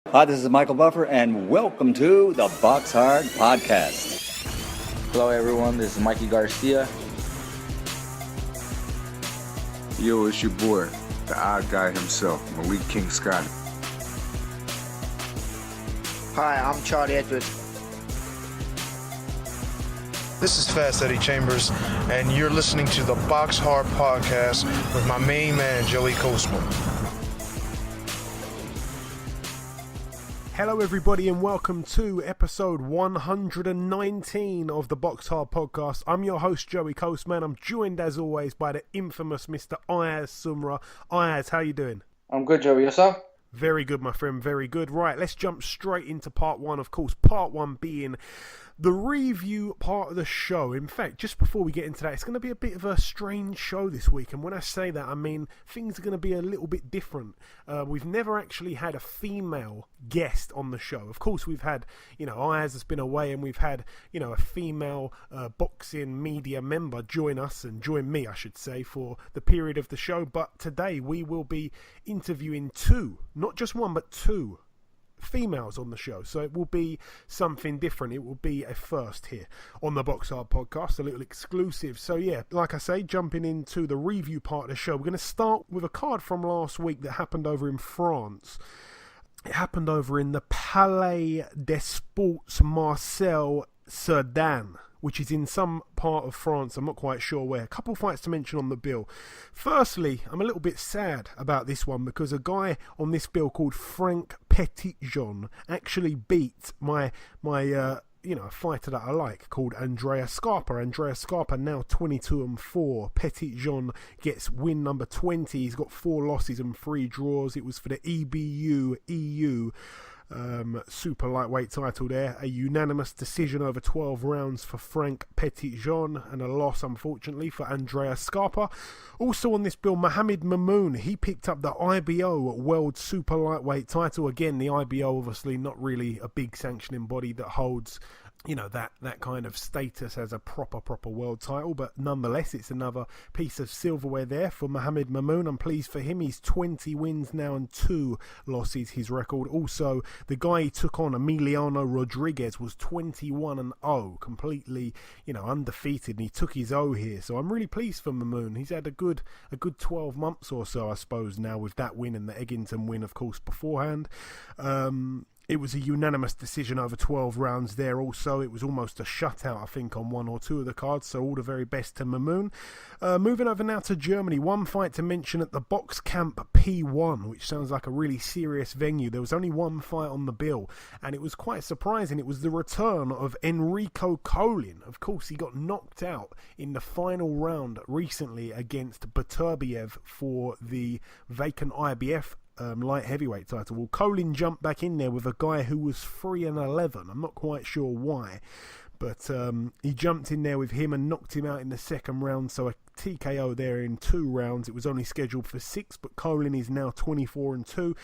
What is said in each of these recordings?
Hi, this is Michael Buffer, and welcome to the BoxHard Podcast. Hello, everyone. This is Mikey Garcia. Yo, it's your boy, the odd guy himself, Malik King Scott. Hi, I'm Charlie Edwards. This is Fast Eddie Chambers, and you're listening to the BoxHard Podcast with my main man, Joey Coastman. Hello everybody and welcome to episode 119 of the BoxHard Podcast. I'm your host Joey Coastman. I'm joined as always by the infamous Mr. Ayaz Sumra. Ayaz, how you doing? I'm good, Joey. Yourself? Very good, my friend, very good. Right, let's jump straight into part one. Of course, part one being the review part of the show. In fact, just before we get into that, it's going to be a bit of a strange show this week. And when I say that, I mean things are going to be a little bit different. We've never actually had a female guest on the show. Of course, we've had, Ayaz has been away, and we've had, a female boxing media member join us, and join me, I should say, for the period of the show. But today we will be interviewing two, not just one, but two females on the show, so it will be something different. It will be a first here on the BoxHard Podcast, a little exclusive. So yeah, like I say, jumping into the review part of the show, we're going to start with a card from last week that happened over in France. It happened over in the Palais des Sports Marcel Cerdan, which is in some part of France, I'm not quite sure where. A couple fights to mention on the bill. Firstly, I'm a little bit sad about this one because a guy on this bill called Frank Petitjean actually beat my fighter that I like called Andrea Scarpa. Andrea Scarpa now 22-4. Petitjean gets win number 20. He's got 4 losses and 3 draws. It was for the EBU EU super lightweight title there. A unanimous decision over 12 rounds for Frank Petitjean, and a loss unfortunately for Andrea Scarpa. Also on this bill, Mohamed Mamoun, he picked up the IBO World Super Lightweight title. Again, the IBO obviously not really a big sanctioning body that holds that kind of status as a proper world title, but nonetheless it's another piece of silverware there for Mohamed Mamoun. I'm pleased for him. He's 20 wins now and 2 losses, his record. Also, the guy he took on, Emiliano Rodriguez, was 21-0, completely undefeated, and he took his O here, so I'm really pleased for Mamoun. He's had a good 12 months or so, I suppose, now, with that win and the Eggington win, of course, beforehand. It was a unanimous decision over 12 rounds there also. It was almost a shutout, I think, on 1 or 2 of the cards, so all the very best to Mamoun. Moving over now to Germany, one fight to mention at the Box Camp P1, which sounds like a really serious venue. There was only one fight on the bill, and it was quite surprising. It was the return of Enrico Colin. Of course, he got knocked out in the final round recently against Beterbiev for the vacant IBF light heavyweight title. Well, Colin jumped back in there with a guy who was 3-11. I'm not quite sure why, but he jumped in there with him and knocked him out in the second round. So a TKO there in 2 rounds. It was only scheduled for 6, but Colin is now 24-2.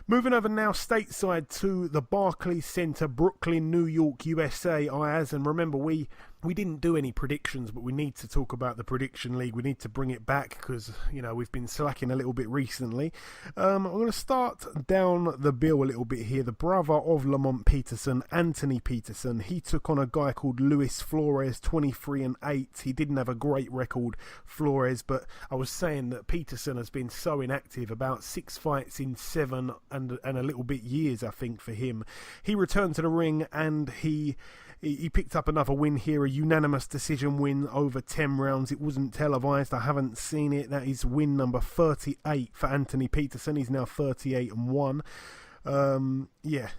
Moving over now stateside to the Barclays Center, Brooklyn, New York, USA, Ayaz. And remember, we didn't do any predictions, but we need to talk about the prediction league. We need to bring it back because, we've been slacking a little bit recently. I'm going to start down the bill a little bit here. The brother of Lamont Peterson, Anthony Peterson, he took on a guy called Luis Flores, 23-8. He didn't have a great record, Flores, but I was saying that Peterson has been so inactive, about 6 fights in 7 and a little bit years, I think, for him. He returned to the ring and he picked up another win here, a unanimous decision win over 10 rounds. It wasn't televised. I haven't seen it. That is win number 38 for Anthony Peterson. He's now 38-1.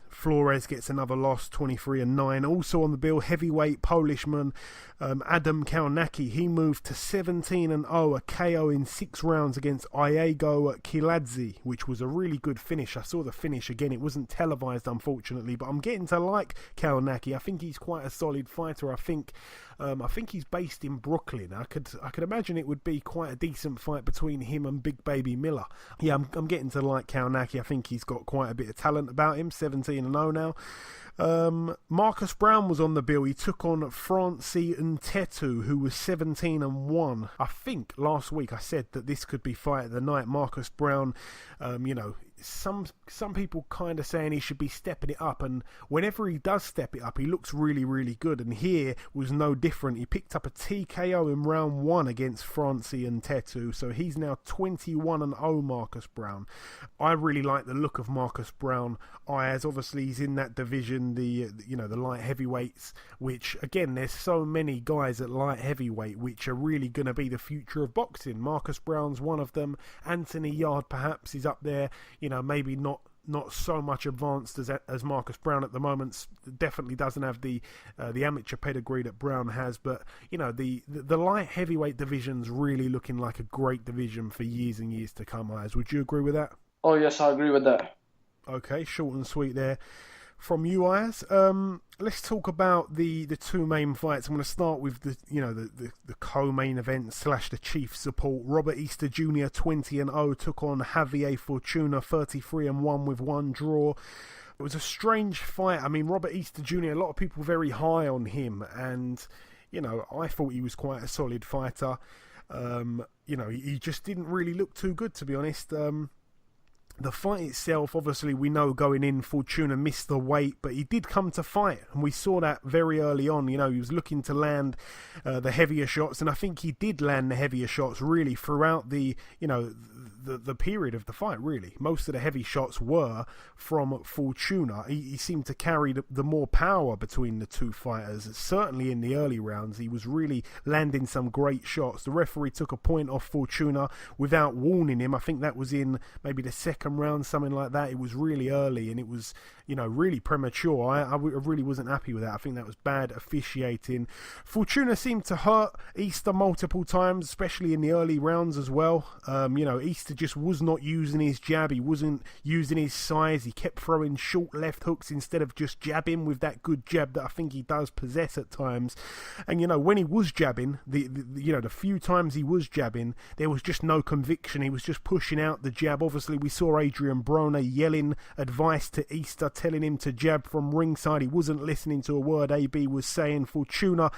Flores gets another loss, 23-9. Also on the bill, heavyweight Polishman Adam Kalnacki. He moved to 17-0, a KO in 6 rounds against Iago Kiladze, which was a really good finish. I saw the finish again. It wasn't televised, unfortunately, but I'm getting to like Kalnacki. I think he's quite a solid fighter. I think he's based in Brooklyn. I could imagine it would be quite a decent fight between him and Big Baby Miller. Yeah, I'm getting to like Kalnacki. I think he's got quite a bit of talent about him. 17-0 now. Marcus Brown was on the bill. He took on Francis Ntetu, who was 17-1. I think last week I said that this could be fight of the night. Marcus Brown, some people kind of saying he should be stepping it up, and whenever he does step it up, he looks really, really good. And here was no different. He picked up a TKO in round 1 against Francie and Tetu, so he's now 21-0, Marcus Brown. I really like the look of Marcus Brown. Ayaz, obviously, he's in that division, the light heavyweights, which again, there's so many guys at light heavyweight which are really going to be the future of boxing. Marcus Brown's one of them. Anthony Yard perhaps is up there, maybe not so much advanced as Marcus Brown at the moment. Definitely doesn't have the amateur pedigree that Brown has, but the light heavyweight division's really looking like a great division for years and years to come. Ayaz, would you agree with that? Oh yes, I agree with that. Okay, short and sweet there from you, Ayaz. Let's talk about the two main fights. I'm going to start with the co-main event / the chief support. Robert Easter Jr. 20-0 took on Javier Fortuna 33-1 with one draw. It was a strange fight. I mean, Robert Easter Jr., a lot of people very high on him, and I thought he was quite a solid fighter. He just didn't really look too good, to be honest. The fight itself, obviously, we know going in, Fortuna missed the weight, but he did come to fight, and we saw that very early on. He was looking to land the heavier shots, and I think he did land the heavier shots really throughout the period of the fight, really. Most of the heavy shots were from Fortuna. He seemed to carry the more power between the two fighters. Certainly in the early rounds, he was really landing some great shots. The referee took a point off Fortuna without warning him. I think that was in maybe the second round, something like that. It was really early, and it was really premature. I really wasn't happy with that. I think that was bad officiating. Fortuna seemed to hurt Easter multiple times, especially in the early rounds as well. Easter just was not using his jab. He wasn't using his size. He kept throwing short left hooks instead of just jabbing with that good jab that I think he does possess at times. And when he was jabbing, the few times he was jabbing, there was just no conviction. He was just pushing out the jab. Obviously, we saw Adrian Broner yelling advice to Easter, telling him to jab from ringside. He wasn't listening to a word AB was saying. Fortuna,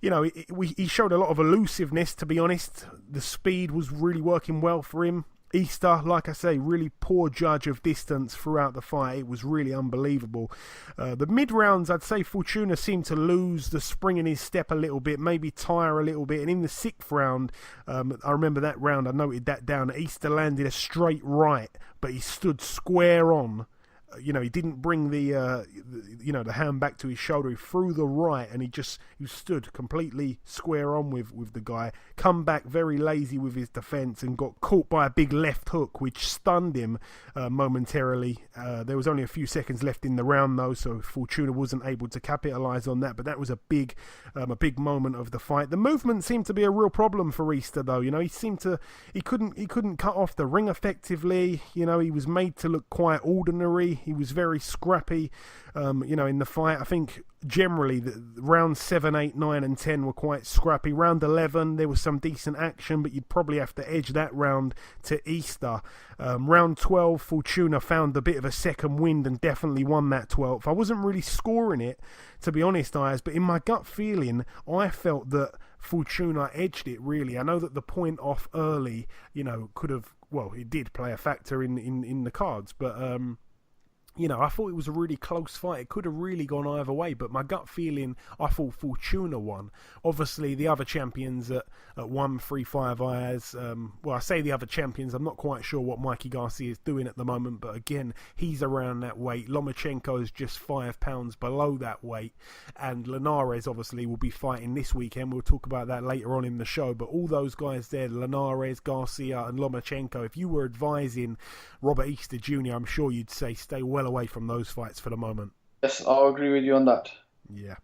he showed a lot of elusiveness, to be honest. The speed was really working well for him. Easter, like I say, really poor judge of distance throughout the fight. It was really unbelievable. The mid-rounds, I'd say Fortuna seemed to lose the spring in his step a little bit, maybe tire a little bit. And in the 6th round, I remember that round, I noted that down. Easter landed a straight right, but he stood square on. He didn't bring the hand back to his shoulder. He threw the right, and he stood completely square on with the guy. Come back very lazy with his defence and got caught by a big left hook, which stunned him momentarily. There was only a few seconds left in the round, though, so Fortuna wasn't able to capitalise on that. But that was a big moment of the fight. The movement seemed to be a real problem for Easter, though. He couldn't cut off the ring effectively. He was made to look quite ordinary. He was very scrappy, in the fight. I think generally the rounds 7, 8, 9 and 10 were quite scrappy. Round 11, there was some decent action, but you'd probably have to edge that round to Easter. Round 12, Fortuna found a bit of a second wind and definitely won that 12th. I wasn't really scoring it, to be honest, Ayaz, but in my gut feeling, I felt that Fortuna edged it, really. I know that the point off early, could have, it did play a factor in the cards, but I thought it was a really close fight. It could have really gone either way, but my gut feeling, I thought Fortuna won. Obviously, the other champions at 135 Ayaz, I say the other champions, I'm not quite sure what Mikey Garcia is doing at the moment, but again, he's around that weight. Lomachenko is just 5 pounds below that weight, and Linares obviously will be fighting this weekend. We'll talk about that later on in the show, but all those guys there, Linares, Garcia and Lomachenko, if you were advising Robert Easter Jr., I'm sure you'd say stay well away from those fights for the moment. Yes, I'll agree with you on that. Yeah.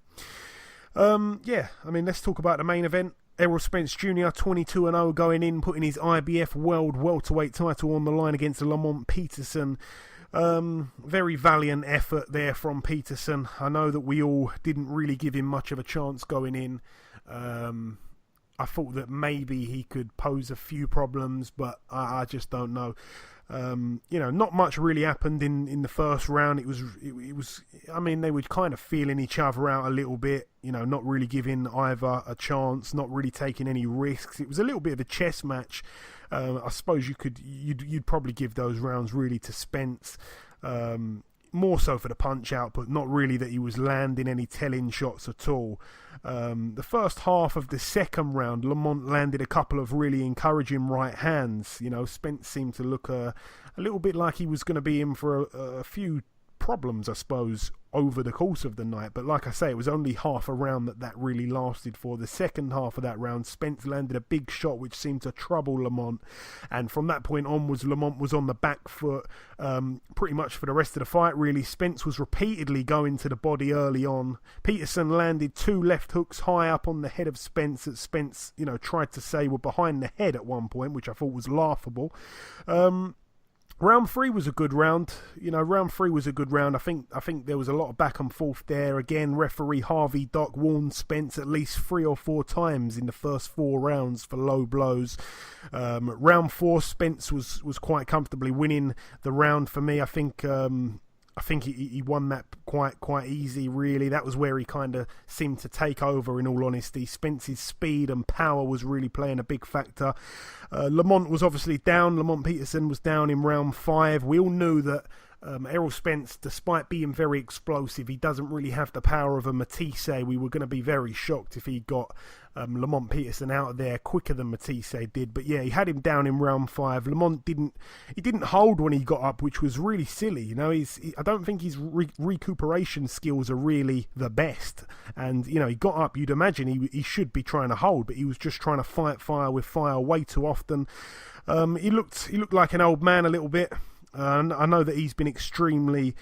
Let's talk about the main event. Errol Spence Jr. 22-0 going in, putting his IBF World Welterweight title on the line against Lamont Peterson. Very valiant effort there from Peterson. I know that we all didn't really give him much of a chance going in. I thought that maybe he could pose a few problems, but I just don't know. Not much really happened in the first round. It was. I mean, they were kind of feeling each other out a little bit. Not really giving either a chance, not really taking any risks. It was a little bit of a chess match. I suppose you'd probably give those rounds really to Spence. More so for the punch out, but not really that he was landing any telling shots at all. The first half of the second round, Lamont landed a couple of really encouraging right hands. Spence seemed to look a little bit like he was going to be in for a few problems, I suppose, over the course of the night. But like I say, it was only half a round that really lasted for. The second half of that round, Spence landed a big shot which seemed to trouble Lamont, and from that point onwards, Lamont was on the back foot pretty much for the rest of the fight, really. Spence was repeatedly going to the body early on. Peterson landed 2 left hooks high up on the head of Spence that Spence, tried to say were behind the head at one point, which I thought was laughable. Round 3 was a good round. Round 3 was a good round. I think there was a lot of back and forth there. Again, referee Harvey Dock warned Spence at least 3 or 4 times in the first 4 rounds for low blows. Round 4, Spence was quite comfortably winning the round for me. I think he won that quite easy, really. That was where he kind of seemed to take over, in all honesty. Spence's speed and power was really playing a big factor. Lamont was obviously down. Lamont Peterson was down in round 5. We all knew that Errol Spence, despite being very explosive, he doesn't really have the power of a Matisse. We were going to be very shocked if he got Lamont Peterson out of there quicker than Matisse did. But yeah, he had him down in round 5. Lamont didn't hold when he got up, which was really silly. I don't think his recuperation skills are really the best. And he got up. You'd imagine he should be trying to hold, but he was just trying to fight fire with fire way too often. He looked like an old man a little bit. I know that he's been extremely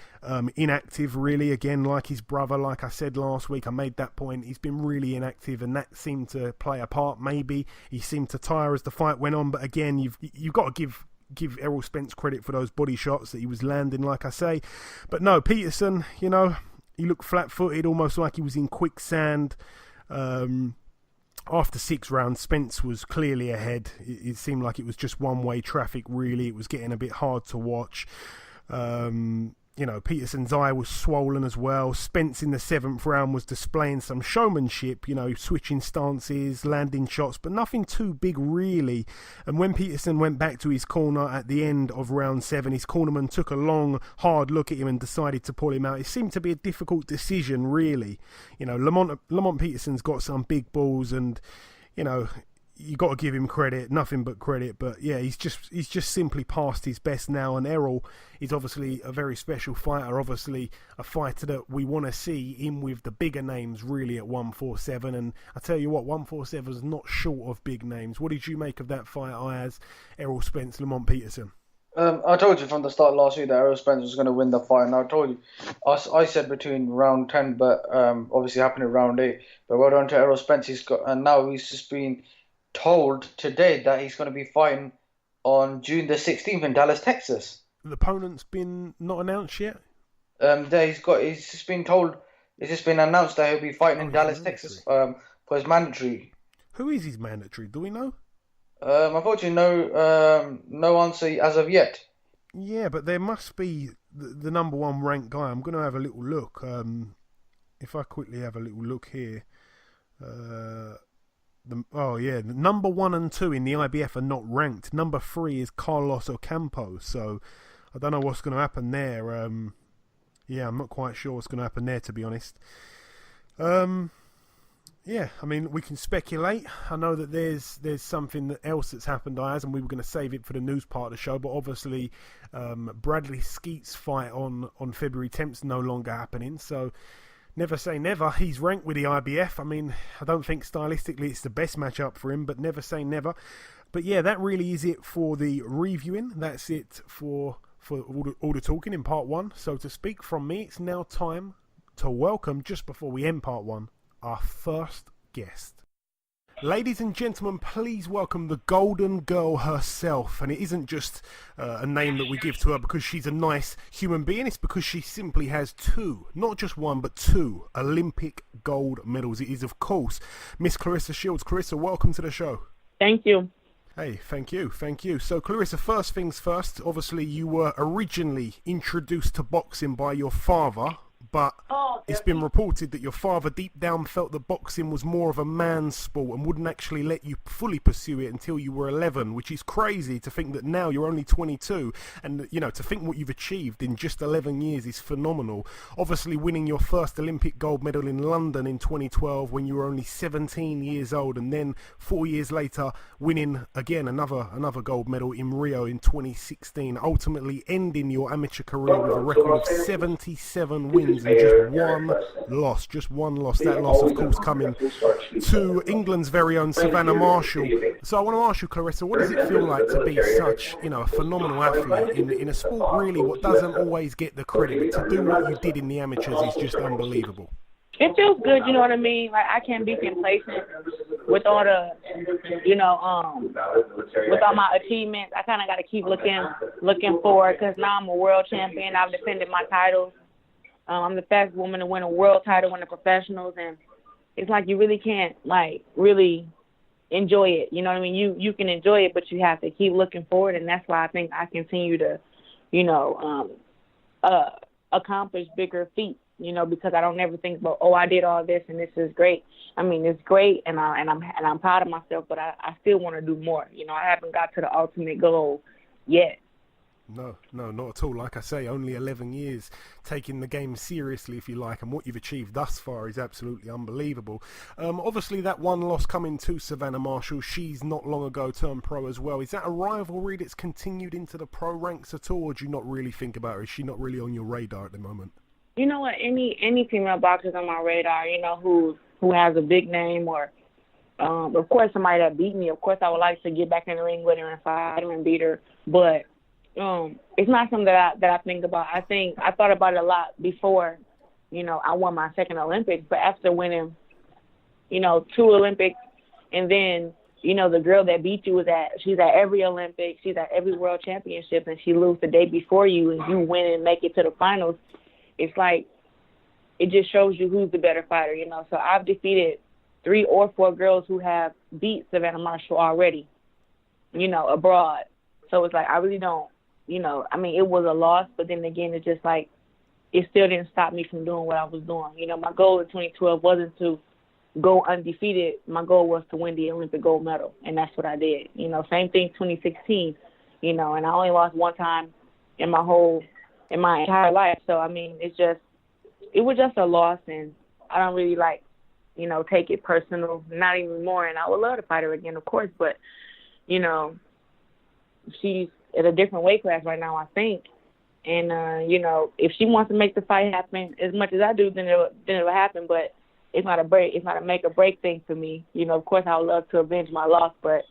inactive, really. Again, like his brother, like I said last week, I made that point. He's been really inactive, and that seemed to play a part. Maybe he seemed to tire as the fight went on. But again, you've got to give Errol Spence credit for those body shots that he was landing, like I say. But no, Peterson, he looked flat-footed, almost like he was in quicksand. After 6 rounds, Spence was clearly ahead. It seemed like it was just one-way traffic, really. It was getting a bit hard to watch. Peterson's eye was swollen as well. Spence in the 7th round was displaying some showmanship, switching stances, landing shots, but nothing too big, really. And when Peterson went back to his corner at the end of round 7, his cornerman took a long, hard look at him and decided to pull him out. It seemed to be a difficult decision, really. Lamont Peterson's got some big balls, and, you got to give him credit, nothing but credit. But yeah, he's just simply past his best now. And Errol is obviously a very special fighter, obviously a fighter that we want to see in with the bigger names, really, at 147. And I tell you what, 147 is not short of big names. What did you make of that fight, Ayaz? Errol Spence, Lamont Peterson? I told you from the start last week that Errol Spence was going to win the fight, and I told you, I said between round 10, but obviously happened in round 8. But well done to Errol Spence. Now he's just been told today that he's going to be fighting on June the 16th in Dallas, Texas. The opponent's been not announced yet? He's just been told, it's just been announced that he'll be fighting in Dallas, Texas for his mandatory. Who is his mandatory? Do we know? Unfortunately, no answer as of yet. Yeah, but there must be the number 1 ranked guy. I'm going to have a little look. If I quickly have a little look here. The number 1 and 2 in the IBF are not ranked. Number 3 is Carlos Ocampo. So I don't know what's going to happen there. I'm not quite sure what's going to happen there, to be honest. We can speculate. I know that there's something else that's happened, Ayaz, and we were going to save it for the news part of the show. But obviously, Bradley Skeet's fight on February 10th is no longer happening. So never say never. He's ranked with the IBF. I don't think stylistically it's the best matchup for him, but never say never. But yeah, that really is it for the reviewing. That's it for all the talking in part 1. So to speak from me, it's now time to welcome, just before we end part 1, our first guest. Ladies and gentlemen, please welcome the Golden Girl herself. And it isn't just a name that we give to her because she's a nice human being. It's because she simply has 2, not just 1, but 2 Olympic gold medals. It is, of course, Miss Claressa Shields. Claressa, welcome to the show. Thank you. Hey, thank you. So, Claressa, first things first, obviously you were originally introduced to boxing by your father, but it's been reported that your father deep down felt that boxing was more of a man's sport and wouldn't actually let you fully pursue it until you were 11, which is crazy to think that now you're only 22, and to think what you've achieved in just 11 years is phenomenal. Obviously winning your first Olympic gold medal in London in 2012 when you were only 17 years old, and then 4 years later winning again another gold medal in Rio in 2016, ultimately ending your amateur career with a record of 77 wins and just one loss. That loss, of course, coming to England's very own Savannah Marshall. So I want to ask you, Claressa, what does it feel like to be such, a phenomenal athlete in a sport really what doesn't always get the credit, but to do what you did in the amateurs is just unbelievable? It feels good, you know what I mean? Like, I can't be complacent with all the, with all my achievements. I kind of got to keep looking forward, because now I'm a world champion. I've defended my titles. I'm the fastest woman to win a world title in the professionals, and it's like you really can't, really enjoy it. You know what I mean? You can enjoy it, but you have to keep looking forward, and that's why I think I continue to, accomplish bigger feats, because I don't ever think about, I did all this and this is great. I mean, it's great, and I'm proud of myself, but I still want to do more. I haven't got to the ultimate goal yet. No, not at all. Like I say, only 11 years taking the game seriously, if you like, and what you've achieved thus far is absolutely unbelievable. Obviously, that one loss coming to Savannah Marshall, she's not long ago turned pro as well. Is that a rivalry that's continued into the pro ranks at all, or do you not really think about her? Is she not really on your radar at the moment? You know what? Any female boxers on my radar, who has a big name, or of course somebody that beat me. Of course, I would like to get back in the ring with her and fight her and beat her, but it's not something that I think about. I thought about it a lot before, I won my second Olympics, but after winning, 2 Olympics, and then, the girl that beat you she's at every Olympic, she's at every world championship, and she loses the day before you, and you win and make it to the finals. It's like, it just shows you who's the better fighter, So I've defeated 3 or 4 girls who have beat Savannah Marshall already, abroad. So it's like, I really don't, it was a loss, but then again, it's just like, it still didn't stop me from doing what I was doing. My goal in 2012 wasn't to go undefeated. My goal was to win the Olympic gold medal, and that's what I did. Same thing 2016, and I only lost one time in my entire life. So, it was just a loss, and I don't really take it personal, not even more. And I would love to fight her again, of course, but, she's at a different weight class right now, I think. And, if she wants to make the fight happen as much as I do, then it'll happen. But it's not a make or break thing for me. Of course, I would love to avenge my loss, but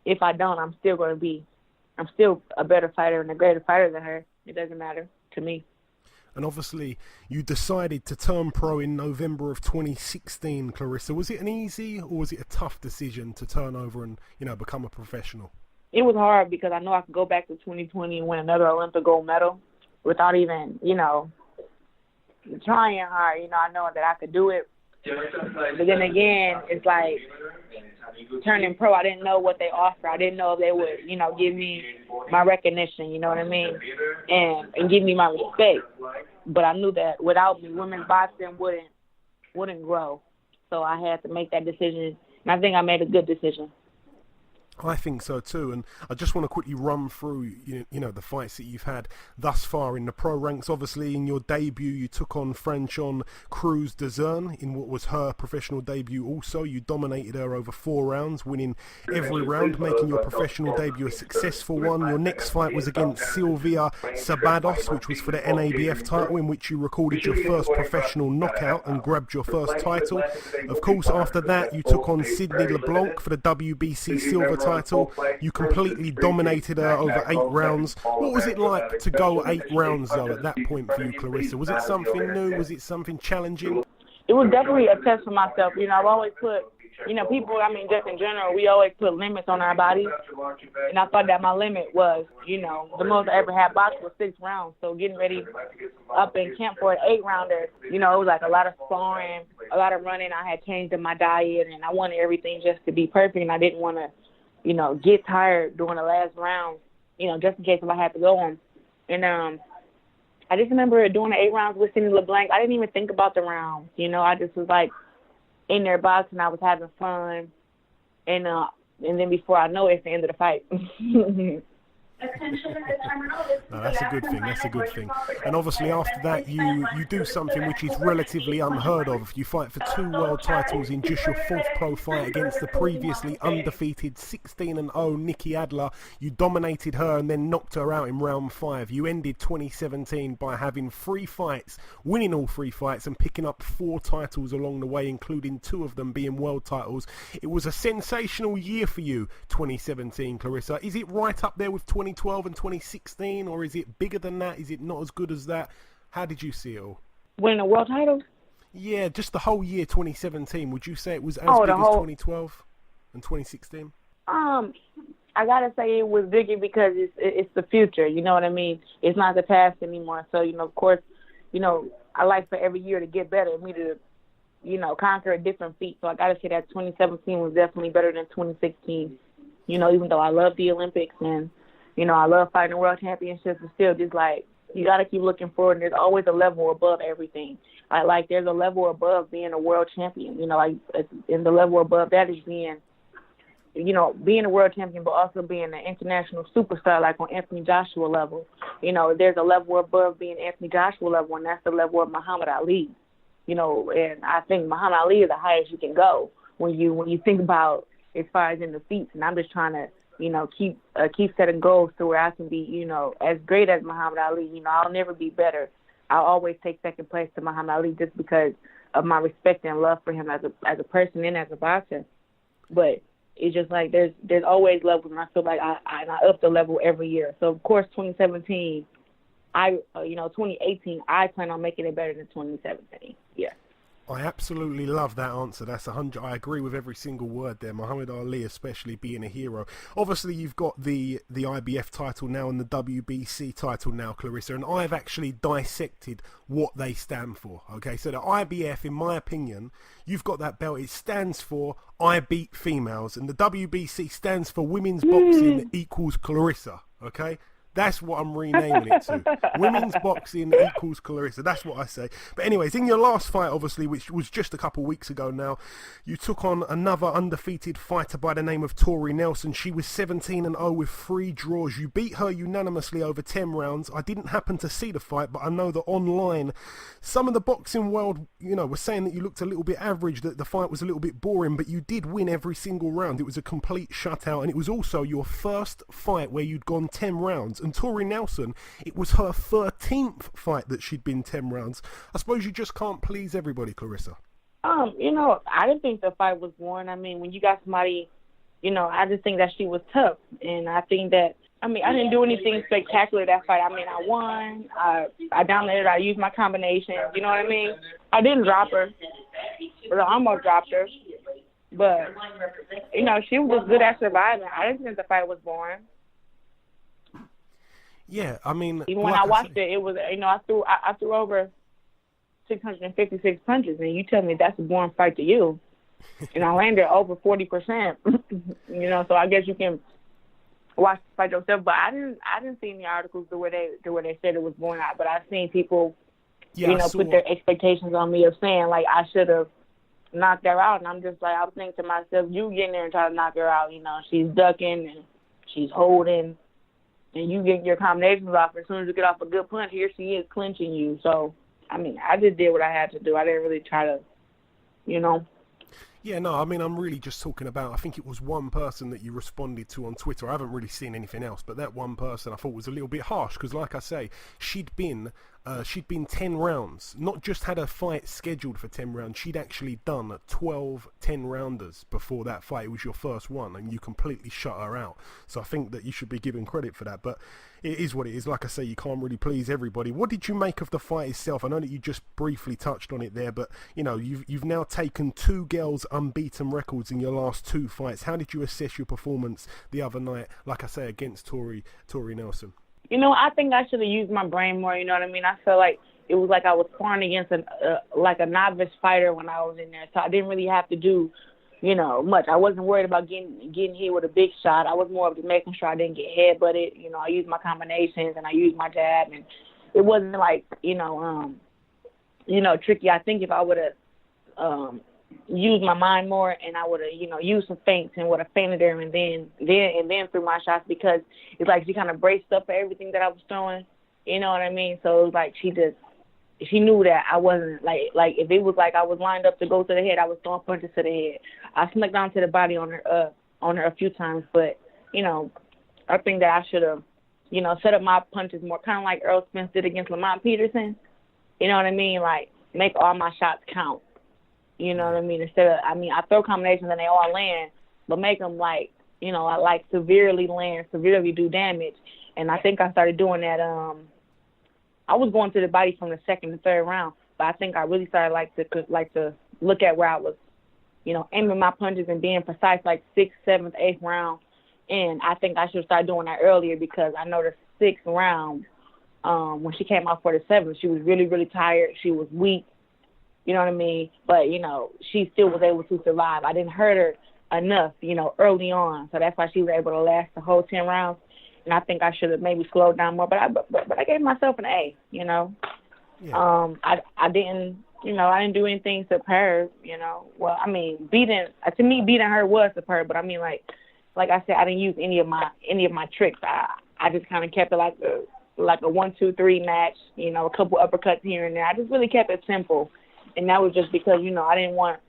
if I don't, I'm still a better fighter and a greater fighter than her. It doesn't matter to me. And obviously, you decided to turn pro in November of 2016, Claressa. Was it an easy or was it a tough decision to turn over and, become a professional? It was hard because I know I could go back to 2020 and win another Olympic gold medal without even, trying hard. I know that I could do it. But then again, it's like turning pro, I didn't know what they offer. I didn't know if they would, give me my recognition, you know what I mean, and give me my respect. But I knew that without me, women's boxing wouldn't grow. So I had to make that decision, and I think I made a good decision. I think so too, and I just want to quickly run through, the fights that you've had thus far in the pro ranks. Obviously, in your debut, you took on Franchon Cruz Dezern in what was her professional debut. Also, you dominated her over 4 rounds, winning every round, making your professional debut a successful one. Your next fight was against Silvia Sabados, which was for the NABF title, in which you recorded your first professional knockout and grabbed your first title. Of course, after that, you took on Sydney LeBlanc for the WBC silver title. You completely dominated her over 8 rounds. What was it like to go 8 rounds, though, at that point for you, Claressa? Was it something new? Was it something challenging? It was definitely a test for myself. I've always put, people, just in general, we always put limits on our bodies. And I thought that my limit was, the most I ever had boxed was 6 rounds. So getting ready up in camp for an 8-rounder, it was like a lot of sparring, a lot of running. I had changed in my diet, and I wanted everything just to be perfect, and I didn't want to, get tired during the last round, just in case if I had to go on. And I just remember doing the 8 rounds with Cindy LeBlanc. I didn't even think about the rounds. I just was like in there boxing. I was having fun, and then before I know it, it's the end of the fight. No, that's a good thing. That's a good thing. And obviously after that, you do something which is relatively unheard of. You fight for 2 world titles in just your 4th pro fight against the previously undefeated 16-0 Nikki Adler. You dominated her and then knocked her out in round 5. You ended 2017 by having 3 fights, winning all 3 fights and picking up 4 titles along the way, including 2 of them being world titles. It was a sensational year for you, 2017, Claressa. Is it right up there with 2012 and 2016, or is it bigger than that? Is it not as good as that? How did you see it all? Winning a world title? Yeah, just the whole year 2017. Would you say it was as big as 2012 and 2016? I gotta say it was bigger because it's the future. You know what I mean? It's not the past anymore. So of course, I like for every year to get better, me to conquer a different feat. So I gotta say that 2017 was definitely better than 2016. Even though I love the Olympics and I love fighting the world championships, but still just like, you got to keep looking forward. And there's always a level above everything. Like there's a level above being a world champion, and the level above that is being a world champion, but also being an international superstar, like on Anthony Joshua level. There's a level above being Anthony Joshua level, and that's the level of Muhammad Ali. And I think Muhammad Ali is the highest you can go when you think about as far as in the feats. And I'm just trying to keep setting goals to where I can be, as great as Muhammad Ali. I'll never be better. I'll always take second place to Muhammad Ali just because of my respect and love for him as a person and as a boxer. But it's just like there's always levels, and I feel like I up the level every year. So of course 2017, 2018, I plan on making it better than 2017. Yeah. I absolutely love that answer. That's 100. I agree with every single word there. Muhammad Ali especially being a hero. Obviously, you've got the IBF title now and the WBC title now, Claressa, and I've actually dissected what they stand for. Okay, so the IBF, in my opinion, you've got that belt. It stands for I beat females, and the WBC stands for Women's Boxing equals Claressa. Okay. That's what I'm renaming it to. Women's boxing equals Claressa. That's what I say. But anyways, in your last fight, obviously, which was just a couple weeks ago now, you took on another undefeated fighter by the name of Tori Nelson. She was 17-0 with 3 draws. You beat her unanimously over 10 rounds. I didn't happen to see the fight, but I know that online, some of the boxing world, were saying that you looked a little bit average, that the fight was a little bit boring, but you did win every single round. It was a complete shutout, and it was also your first fight where you'd gone 10 rounds. And Tori Nelson, it was her 13th fight that she'd been 10 rounds. I suppose you just can't please everybody, Claressa. I didn't think the fight was boring. I mean, when you got somebody, I just think that she was tough. And I think that, I didn't do anything spectacular that fight. I won. I dominated. I used my combinations. You know what I mean? I didn't drop her. But I almost dropped her. But, she was just good at surviving. I didn't think the fight was boring. Yeah, even when I watched it, it was, I threw over 656 punches, and you tell me that's a boring fight to you. And I landed over 40%. So I guess you can watch the fight yourself. But I didn't see any articles to where they said it was boring. But I've seen people, put their expectations on me of saying like I should have knocked her out, and I'm just like, I was thinking to myself, you get in there and try to knock her out. She's ducking and she's holding. And you get your combinations off. As soon as you get off a good punch, here she is clinching you. So, I just did what I had to do. I didn't really try to, Yeah, no, I'm really just talking about, I think it was one person that you responded to on Twitter. I haven't really seen anything else, but that one person I thought was a little bit harsh because, like I say, she'd been 10 rounds, not just had a fight scheduled for 10 rounds, she'd actually done 12 10-rounders before that fight. It was your first one, and you completely shut her out. So I think that you should be given credit for that, but it is what it is. Like I say, you can't really please everybody. What did you make of the fight itself? I know that you just briefly touched on it there, but you've now taken 2 girls' unbeaten records in your last 2 fights. How did you assess your performance the other night, like I say, against Tori Nelson? I think I should have used my brain more, you know what I mean? I felt like it was like I was sparring against a novice fighter when I was in there. So I didn't really have to do much. I wasn't worried about getting hit with a big shot. I was more of just making sure I didn't get headbutted. I used my combinations and I used my jab, and it wasn't like, tricky. I think if I would have used my mind more and I would have, used some feints and would have feinted her and then threw my shots, because it's like she kind of braced up for everything that I was throwing. You know what I mean? So it was like she knew that I wasn't like if it was like I was lined up to go to the head, I was throwing punches to the head. I snuck down to the body on her a few times, but I think that I should have set up my punches more, kind of like Earl Spence did against Lamont Peterson. You know what I mean? Like, make all my shots count. You know what I mean? Instead of, I throw combinations and they all land, but make them like severely land, severely do damage. And I think I started doing that. I was going to the body from the second and third round, but I think I really started to look at where I was, aiming my punches and being precise, like 6th, 7th, 8th round. And I think I should start doing that earlier, because I know the 6th round, when she came out for the 7th, she was really, really tired. She was weak. You know what I mean? But, she still was able to survive. I didn't hurt her enough, early on. So that's why she was able to last the whole 10 rounds. And I think I should have maybe slowed down more. But I gave myself an A, Yeah. I didn't, I didn't do anything superb, Well, to me, beating her was superb. But like I said, I didn't use any of my tricks. I just kind of kept it like a 1-2-3 match, a couple uppercuts here and there. I just really kept it simple. And that was just because, I didn't want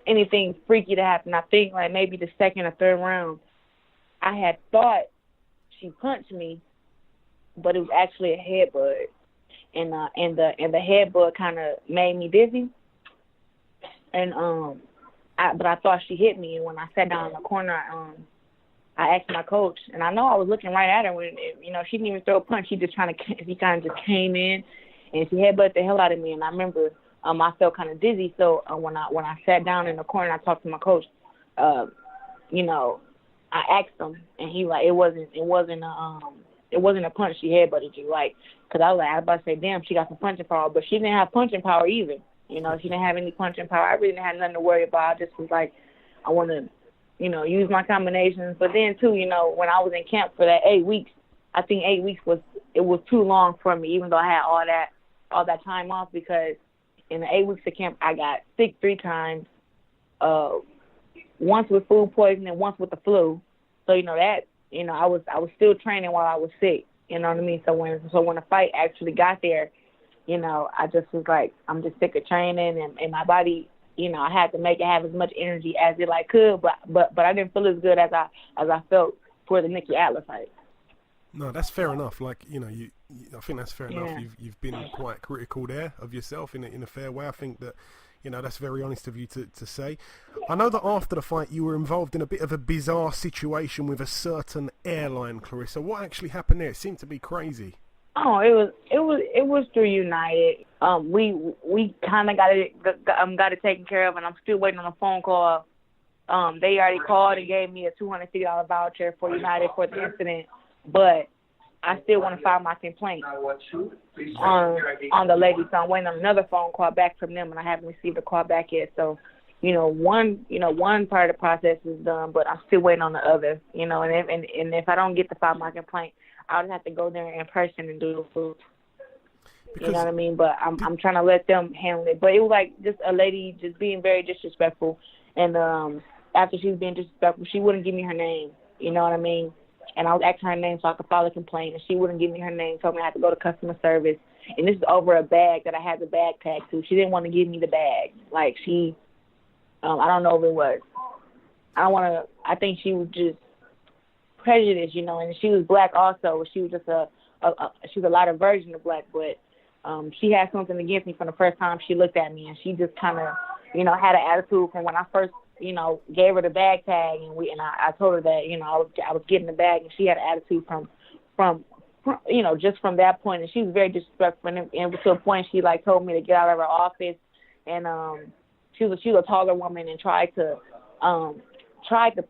anything freaky to happen. I think like maybe the second or third round, I had thought she punched me, but it was actually a headbutt. And the headbutt kind of made me dizzy. And but I thought she hit me. And when I sat down in the corner, I asked my coach, and I know I was looking right at her when, she didn't even throw a punch. She kind of just came in, and she headbutted the hell out of me. And I remember I felt kind of dizzy. So when I sat down in the corner, I talked to my coach. I asked him, and he it wasn't a punch. She headbutted you, because I was about to say, damn, she got some punching power, but she didn't have punching power either. She didn't have any punching power. I really didn't have nothing to worry about. I just was like, I want to, use my combinations. But then too, when I was in camp for that 8 weeks, I think 8 weeks was too long for me, even though I had all that time off, because in the 8 weeks of camp, I got sick 3 times, once with food poisoning, once with the flu. So, I was still training while I was sick. You know what I mean? So when the fight actually got there, I just was like, I'm just sick of training, and my body, I had to make it have as much energy as it could, but I didn't feel as good as I felt for the Nikki Atlas fight. No, that's fair enough. I think that's fair enough. You've been quite critical there of yourself in a fair way. I think that, that's very honest of you to say. I know that after the fight you were involved in a bit of a bizarre situation with a certain airline, Claressa. What actually happened there? It seemed to be crazy. Oh, it was through United. We kind of got it taken care of, and I'm still waiting on a phone call. They already called and gave me a $250 voucher for United for the incident, but I still want to file my complaint on the lady. So I'm waiting on another phone call back from them, and I haven't received a call back yet. So, one part of the process is done, but I'm still waiting on the other. And if I don't get to file my complaint, I'll just have to go there in person and do it. You know what I mean? But I'm trying to let them handle it. But it was like just a lady just being very disrespectful, and after she was being disrespectful, she wouldn't give me her name. You know what I mean? And I was asking her name so I could file a complaint, and she wouldn't give me her name, told me I had to go to customer service. And this is over a bag that I had the bag tag to. She didn't want to give me the bag. I don't know if it was. I think she was just prejudiced, and she was black also. She was just she was a lighter version of black, but she had something against me from the first time she looked at me, and she just kind of, had an attitude from when I first, gave her the bag tag, and I told her that, I was getting the bag, and she had an attitude from just from that point, and she was very disrespectful, and to a point she told me to get out of her office, and she was a taller woman and tried to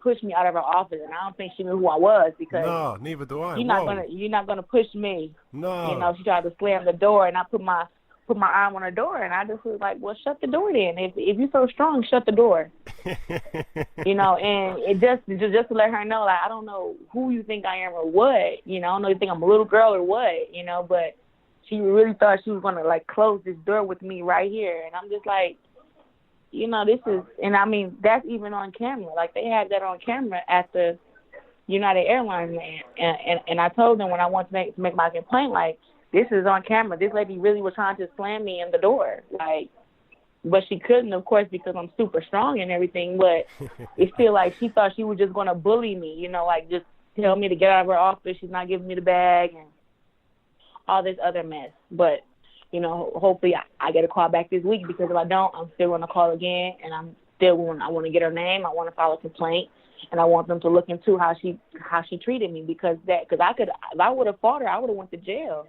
push me out of her office, and I don't think she knew who I was, because no, neither do I. You're not gonna push me. No. She tried to slam the door, and I put my put my arm on the door, and I just was like, well, shut the door then. If you're so strong, shut the door. You know, and it just to let her know, like, I don't know who you think I am or what. You know, I don't know if you think I'm a little girl or what, you know, but she really thought she was going to, like, close this door with me right here. And I'm just like, you know, this is, and I mean, that's even on camera. Like, they had that on camera at the United Airlines, and I told them when I wanted to make my complaint, like, this is on camera. This lady really was trying to slam me in the door, like, but she couldn't, of course, because I'm super strong and everything. But it feel like she thought she was just going to bully me, you know, like just tell me to get out of her office. She's not giving me the bag and all this other mess. But, you know, hopefully I get a call back this week, because if I don't, I'm still going to call again, and I want to get her name. I want to file a complaint, and I want them to look into how she treated me, because if I would have fought her, I would have went to jail.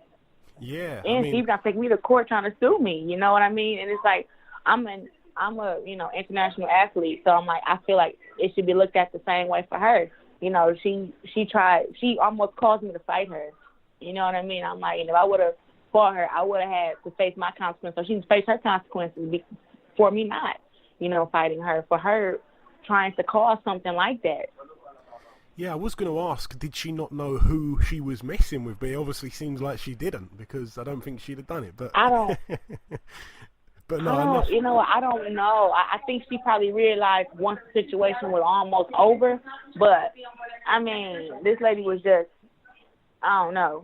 Yeah. And she got to take me to court trying to sue me, you know what I mean? And it's like, I'm a, you know, international athlete, so I'm like, I feel like it should be looked at the same way for her. You know, she almost caused me to fight her. You know what I mean? I'm like, if I would have fought her, I would have had to face my consequences. So she's faced her consequences for me not, you know, fighting her, for her trying to cause something like that. Yeah, I was going to ask, did she not know who she was messing with? But it obviously seems like she didn't, because I don't think she'd have done it. But I don't. But no, you know what? I don't know. I think she probably realized once the situation was almost over. But I mean, this lady was just, I don't know.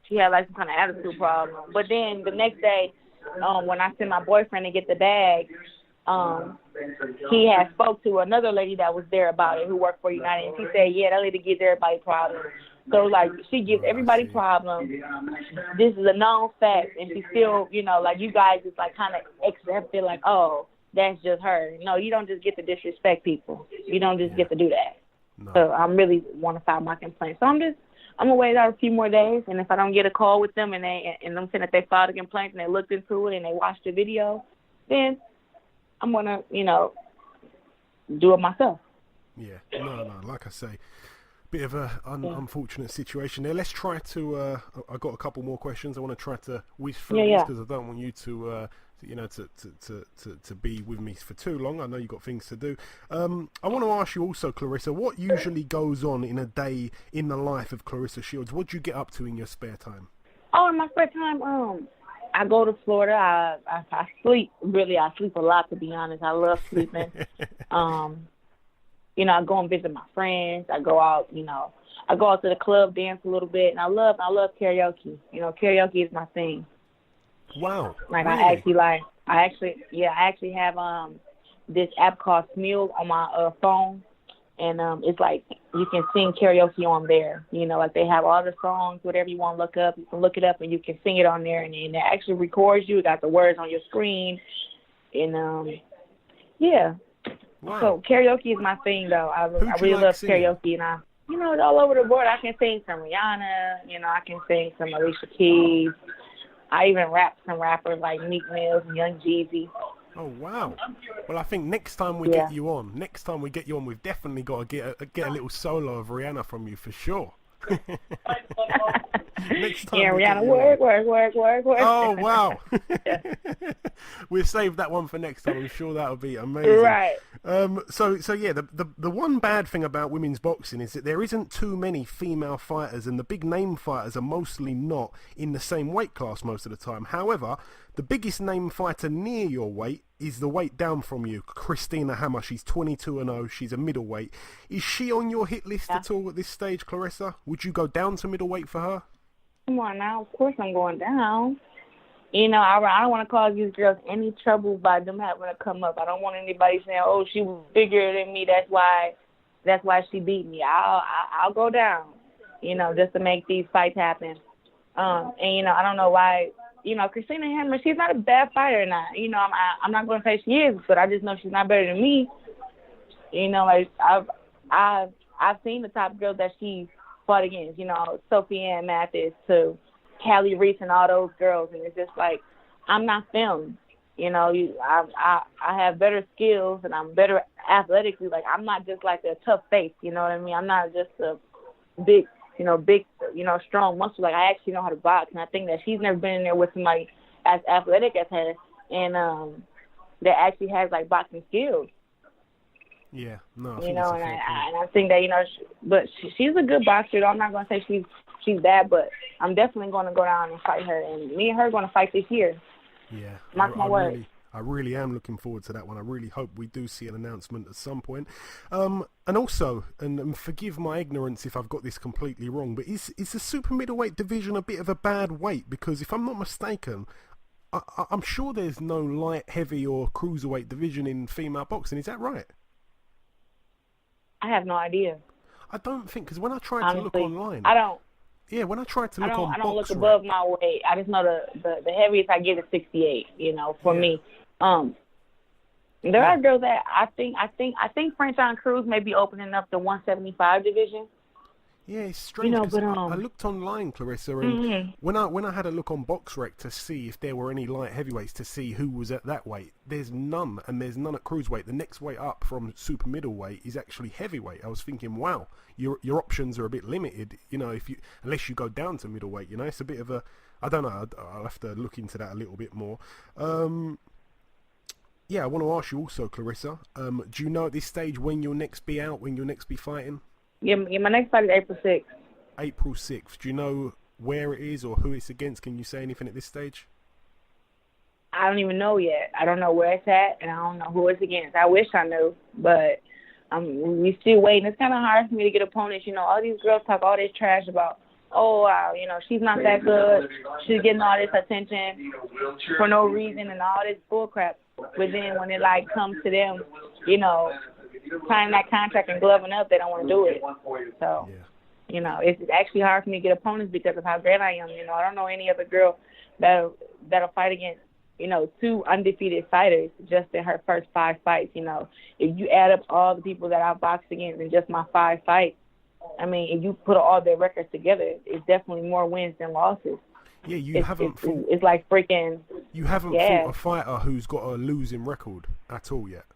She had like some kind of attitude problem. But then the next day, when I sent my boyfriend to get the bag, he had spoke to another lady that was there about it, who worked for United, and she said, yeah, that lady gives everybody problems. So, like, she gives everybody problems. This is a known fact, and she still, you know, like, you guys just, like, kind of accept it, like, oh, that's just her. No, you don't just get to disrespect people. You don't just get to do that. No. So I really want to file my complaint. So I'm going to wait out a few more days, and if I don't get a call with them and I'm saying that they filed a complaint and they looked into it and they watched the video, then I'm going to, you know, do it myself. Yeah, no, like I say, bit of a unfortunate situation there. Let's try to, I've got a couple more questions. I want to try to whiz through this, because I don't want you to you know, to be with me for too long. I know you've got things to do. I want to ask you also, Claressa, what usually goes on in a day in the life of Claressa Shields? What do you get up to in your spare time? Oh, in my spare time, I go to Florida. I sleep. Really, I sleep a lot, to be honest. I love sleeping. You know, I go and visit my friends. I go out, you know, I go out to the club, dance a little bit, and I love karaoke. You know, karaoke is my thing. Wow. Like, really? I actually have this app called Smule on my phone, and it's like you can sing karaoke on there. You know, like they have all the songs, whatever you want to look up, you can look it up and you can sing it on there, and it actually records you. It got the words on your screen, and yeah. Wow. So karaoke is my thing, though. I really love karaoke, and you know, it's all over the board. I can sing some Rihanna, you know, I can sing some Alicia Keys. I even rap some rappers like Meek Mills and Young Jeezy. Oh, wow. Well, I think next time we get you on, we've definitely got to get a little solo of Rihanna from you for sure. Next time Rihanna, work. Oh, wow. We'll save that one for next time. I'm sure that'll be amazing. Right. So yeah, the one bad thing about women's boxing is that there isn't too many female fighters, and the big name fighters are mostly not in the same weight class most of the time. However, the biggest name fighter near your weight is the weight down from you, Christina Hammer. She's 22-0. She's a middleweight. Is she on your hit list at all at this stage, Claressa? Would you go down to middleweight for her? Come on now. Of course I'm going down. You know, I don't want to cause these girls any trouble by them having to come up. I don't want anybody saying, "Oh, she was bigger than me. That's why she beat me." I'll go down. You know, just to make these fights happen. And you know, I don't know why. You know, Christina Hammer, she's not a bad fighter, and you know, I'm not going to say she is, but I just know she's not better than me. You know, like I've seen the top girls that she fought against. You know, Sophie Ann Mathis to Callie Reese and all those girls, and it's just like I'm not them. You know, I have better skills and I'm better athletically. Like I'm not just like a tough face. You know what I mean? I'm not just a big, strong muscle. Like I actually know how to box, and I think that she's never been in there with somebody as athletic as her, and that actually has like boxing skills. Yeah, no, and I think that but she's a good boxer. Though. I'm not gonna say she's bad, but I'm definitely gonna go down and fight her, and me and her are gonna fight this year. Yeah, mark my words. I really am looking forward to that one. I really hope we do see an announcement at some point. And also, and forgive my ignorance if I've got this completely wrong, but is the super middleweight division a bit of a bad weight? Because if I'm not mistaken, I'm sure there's no light, heavy, or cruiserweight division in female boxing. Is that right? I have no idea. I don't think, because when I tried to look online... I don't. Yeah, when I tried to look on I don't look BoxRec, above my weight. I just know the heaviest I get is 68, for me. There are girls that I think Franchon Cruz may be opening up the 175 division. Yeah, it's strange. But I looked online, Claressa, and when I had a look on BoxRec to see if there were any light heavyweights to see who was at that weight, there's none, and there's none at cruiserweight. The next weight up from super middleweight is actually heavyweight. I was thinking, wow, your options are a bit limited. Unless you go down to middleweight. It's a bit of a, I don't know. I'll have to look into that a little bit more. Yeah, I want to ask you also, Claressa. Do you know at this stage when you'll next be out, when you'll next be fighting? Yeah, my next fight is April 6th. April 6th. Do you know where it is or who it's against? Can you say anything at this stage? I don't even know yet. I don't know where it's at, and I don't know who it's against. I wish I knew, but we still waiting. It's kind of hard for me to get opponents. All these girls talk all this trash about, she's not that good. She's getting all this attention for no reason and all this bullcrap. But then when it, comes to them, signing that contract and gloving up, they don't want to do it. So, it's actually hard for me to get opponents because of how great I am. I don't know any other girl that'll fight against, two undefeated fighters just in her first 5 fights. If you add up all the people that I've boxed against in just my 5 fights, if you put all their records together, it's definitely more wins than losses. Yeah, you haven't fought a fighter who's got a losing record at all yet.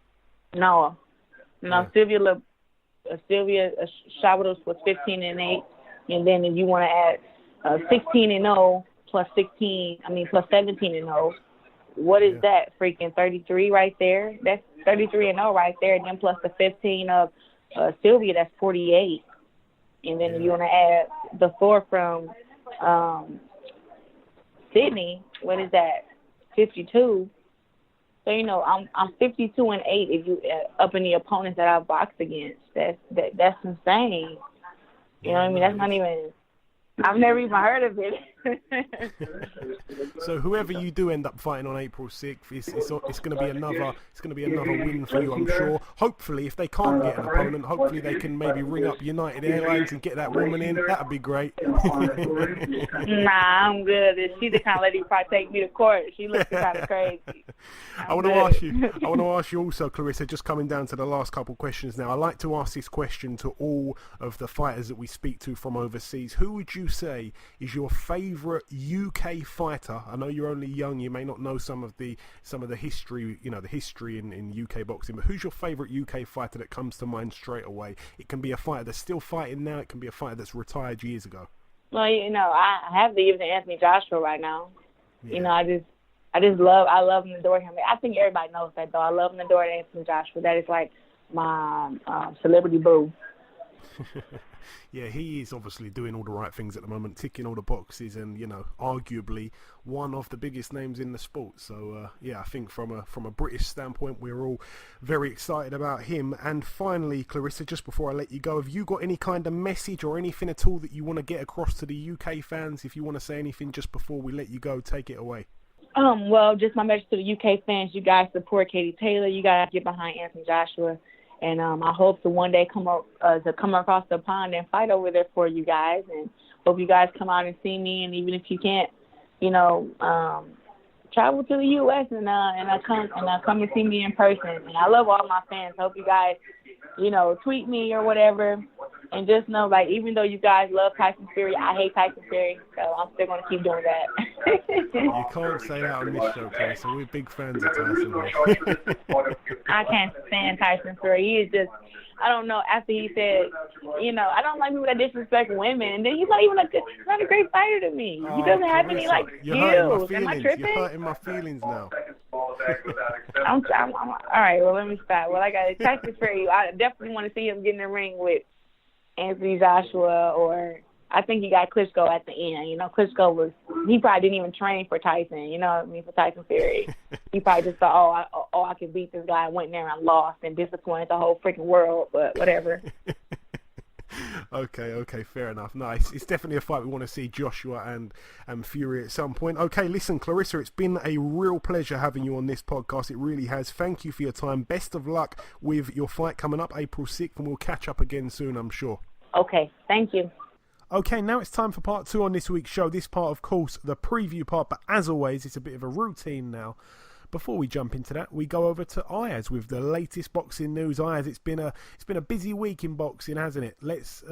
No, Sylvia Chavez was 15-8, and then if you want to add 16-0 plus 17-0, what is that? Freaking 33 right there. That's 33-0 right there. And then plus the 15 of Sylvia, that's 48. And then if you want to add the 4 from Sydney, what is that? 52. So I'm 52-8 if you up in the opponents that I've boxed against. That's insane. You know what I mean? That's not even. I've never even heard of it. So whoever you do end up fighting on April 6th, it's going to be another win for you, I'm sure. Hopefully, if they can't get an opponent, hopefully they can maybe ring up United Airlines and get that woman in. That'd be great. Nah, I'm good. She's the kind of lady who probably take me to court. She looks kind of crazy. I want to ask you also, Claressa, just coming down to the last couple questions now. I like to ask this question to all of the fighters that we speak to from overseas. Who would you say is your favourite UK fighter? I know you're only young, you may not know some of the history, the history in UK boxing, but who's your favourite UK fighter that comes to mind straight away? It can be a fighter that's still fighting now, it can be a fighter that's retired years ago. Well, I have to give it to Anthony Joshua right now. Yeah. I love and adore him. I think everybody knows that, though. I love and adore Anthony Joshua. That is like my celebrity boo. Yeah, he is obviously doing all the right things at the moment, ticking all the boxes, and arguably one of the biggest names in the sport. So I think from a British standpoint, we're all very excited about him. And finally, Claressa, just before I let you go, have you got any kind of message or anything at all that you want to get across to the UK fans? If you want to say anything just before we let you go, take it away. Well, just my message to the UK fans: you guys support Katie Taylor. You guys get behind Anthony Joshua. And I hope to one day come across the pond and fight over there for you guys. And hope you guys come out and see me. And even if you can't, travel to the U.S. and come and see me in person. And I love all my fans. Hope you guys, tweet me or whatever. And just know, even though you guys love Tyson Fury, I hate Tyson Fury. So I'm still going to keep doing that. You can't say that on this show, Claressa. We're big fans of Tyson. I can't stand Tyson Fury. He is just, I don't know, after he said, I don't like people that disrespect women. And then he's not even he's not a great fighter to me. He doesn't have any, skills. Am I tripping? You're hurting my feelings now. I'm all right, well, let me stop. Well, Tyson Fury, I definitely want to see him get in the ring with Anthony Joshua, or I think he got Klitschko at the end. Klitschko he probably didn't even train for Tyson, for Tyson Fury. He probably just thought, I can beat this guy. I went in there and lost and disappointed the whole freaking world, but whatever. Okay, fair enough. Nice. It's definitely a fight we want to see Joshua and Fury at some point. Okay, listen, Claressa, it's been a real pleasure having you on this podcast. It really has. Thank you for your time. Best of luck with your fight coming up April 6th, and we'll catch up again soon, I'm sure. Okay, thank you. Okay, now it's time for part 2 on this week's show. This part, of course, the preview part, but as always, it's a bit of a routine now. Before we jump into that, we go over to Ayaz with the latest boxing news. Ayaz, it's been a busy week in boxing, hasn't it? Let's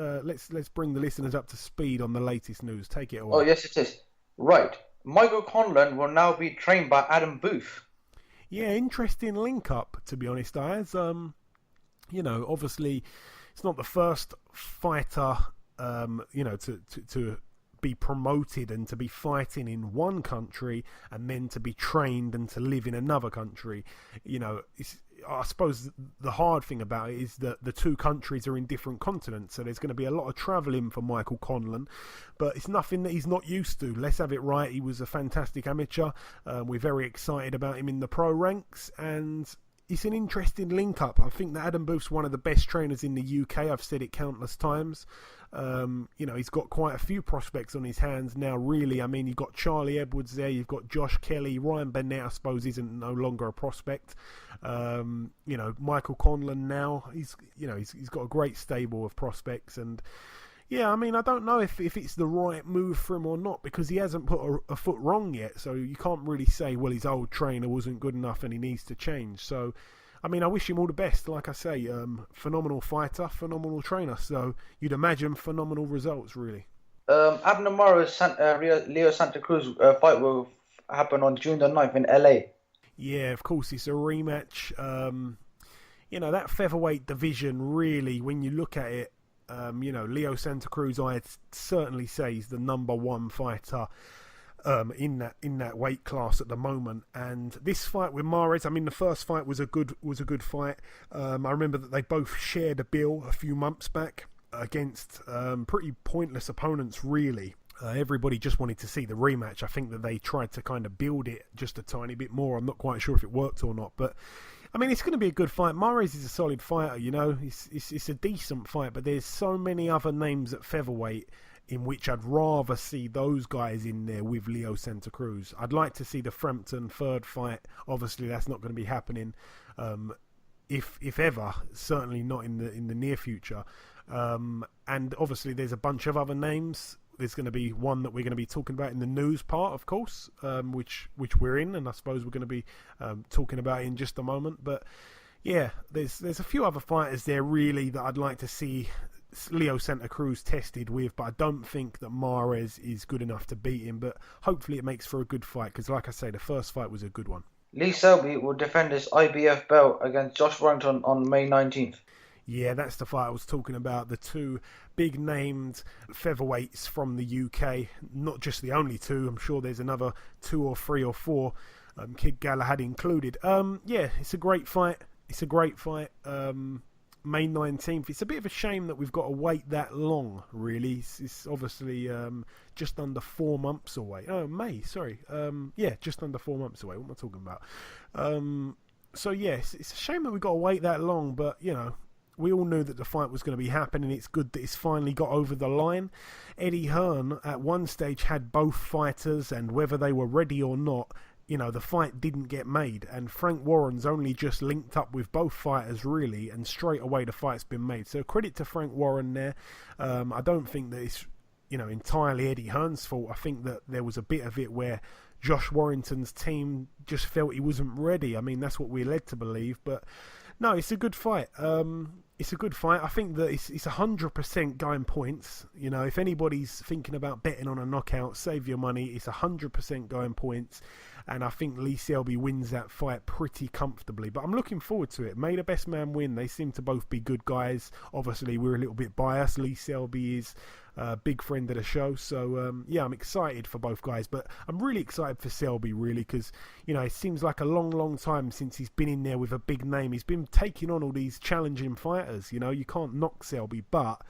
bring the listeners up to speed on the latest news. Take it away. Oh yes, it is. Right, Michael Conlan will now be trained by Adam Booth. Yeah, interesting link up, to be honest, Ayaz. Obviously, it's not the first fighter, to be promoted and to be fighting in one country and then to be trained and to live in another country. I suppose the hard thing about it is that the two countries are in different continents, so there's going to be a lot of travelling for Michael Conlan, but it's nothing that he's not used to. Let's have it right. He was a fantastic amateur. We're very excited about him in the pro ranks, and it's an interesting link-up. I think that Adam Booth's one of the best trainers in the UK. I've said it countless times. He's got quite a few prospects on his hands now, really. I mean, you've got Charlie Edwards there, you've got Josh Kelly, Ryan Burnett, I suppose, isn't no longer a prospect. Michael Conlan now, he's got a great stable of prospects, and yeah, I mean, I don't know if it's the right move for him or not, because he hasn't put a foot wrong yet, so you can't really say, well, his old trainer wasn't good enough and he needs to change. So, I mean, I wish him all the best. Like I say, phenomenal fighter, phenomenal trainer, so you'd imagine phenomenal results, really. Abner Morris, Leo Santa Cruz fight will happen on June the 9th in LA. Yeah, of course, it's a rematch. That featherweight division, really, when you look at it, Leo Santa Cruz, I'd certainly say, is the number one fighter in that weight class at the moment. And this fight with Mares, I mean, the first fight was a good fight. I remember that they both shared a bill a few months back against pretty pointless opponents, really. Everybody just wanted to see the rematch. I think that they tried to kind of build it just a tiny bit more. I'm not quite sure if it worked or not, but I mean, it's going to be a good fight. Mares is a solid fighter, It's a decent fight, but there's so many other names at featherweight in which I'd rather see those guys in there with Leo Santa Cruz. I'd like to see the Frampton third fight. Obviously, that's not going to be happening, if ever. Certainly not in the near future. And obviously, there's a bunch of other names. There's going to be one that we're going to be talking about in the news part, of course, which we're in, and I suppose we're going to be talking about in just a moment. But yeah, there's a few other fighters there really that I'd like to see Leo Santa Cruz tested with, but I don't think that Mares is good enough to beat him. But hopefully it makes for a good fight, because like I say, the first fight was a good one. Lee Selby will defend his IBF belt against Josh Warrington on May 19th. Yeah, that's the fight I was talking about. The two big named featherweights from the UK. Not just the only two. I'm sure there's another 2 or 3 or 4, Kid Galahad included. Yeah, it's a great fight. May 19th. It's a bit of a shame that we've got to wait that long, really. It's obviously just under 4 months away. Oh, May, sorry. Yeah, just under 4 months away. What am I talking about? So, yes, it's a shame that we've got to wait that long, but, we all knew that the fight was going to be happening. It's good that it's finally got over the line. Eddie Hearn, at one stage, had both fighters, and whether they were ready or not, the fight didn't get made. And Frank Warren's only just linked up with both fighters, really, and straight away the fight's been made. So credit to Frank Warren there. I don't think that it's, entirely Eddie Hearn's fault. I think that there was a bit of it where Josh Warrington's team just felt he wasn't ready. I mean, that's what we're led to believe, but No, it's a good fight. It's a good fight. I think that it's 100% going points. You know, if anybody's thinking about betting on a knockout, save your money. It's 100% going points. And I think Lee Selby wins that fight pretty comfortably. But I'm looking forward to it. May the best man win. They seem to both be good guys. Obviously, we're a little bit biased. Lee Selby is a big friend of the show. So, yeah, I'm excited for both guys. But I'm really excited for Selby, really, because, you know, it seems like a long, long time since he's been in there with a big name. He's been taking on all these challenging fighters. You know, you can't knock Selby, but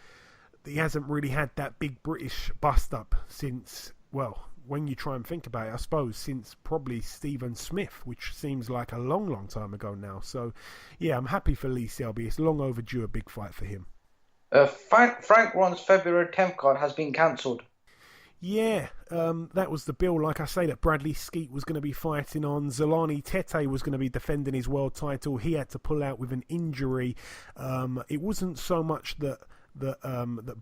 he hasn't really had that big British bust-up since, well, when you try and think about it, I suppose, since probably Stephen Smith, which seems like a long, long time ago now. So, yeah, I'm happy for Lee Selby. It's long overdue, a big fight for him. Frank Warren's February 10th card has been cancelled. Yeah, that was the bill, like I say, that Bradley Skeet was going to be fighting on. Zolani Tete was going to be defending his world title. He had to pull out with an injury. It wasn't so much that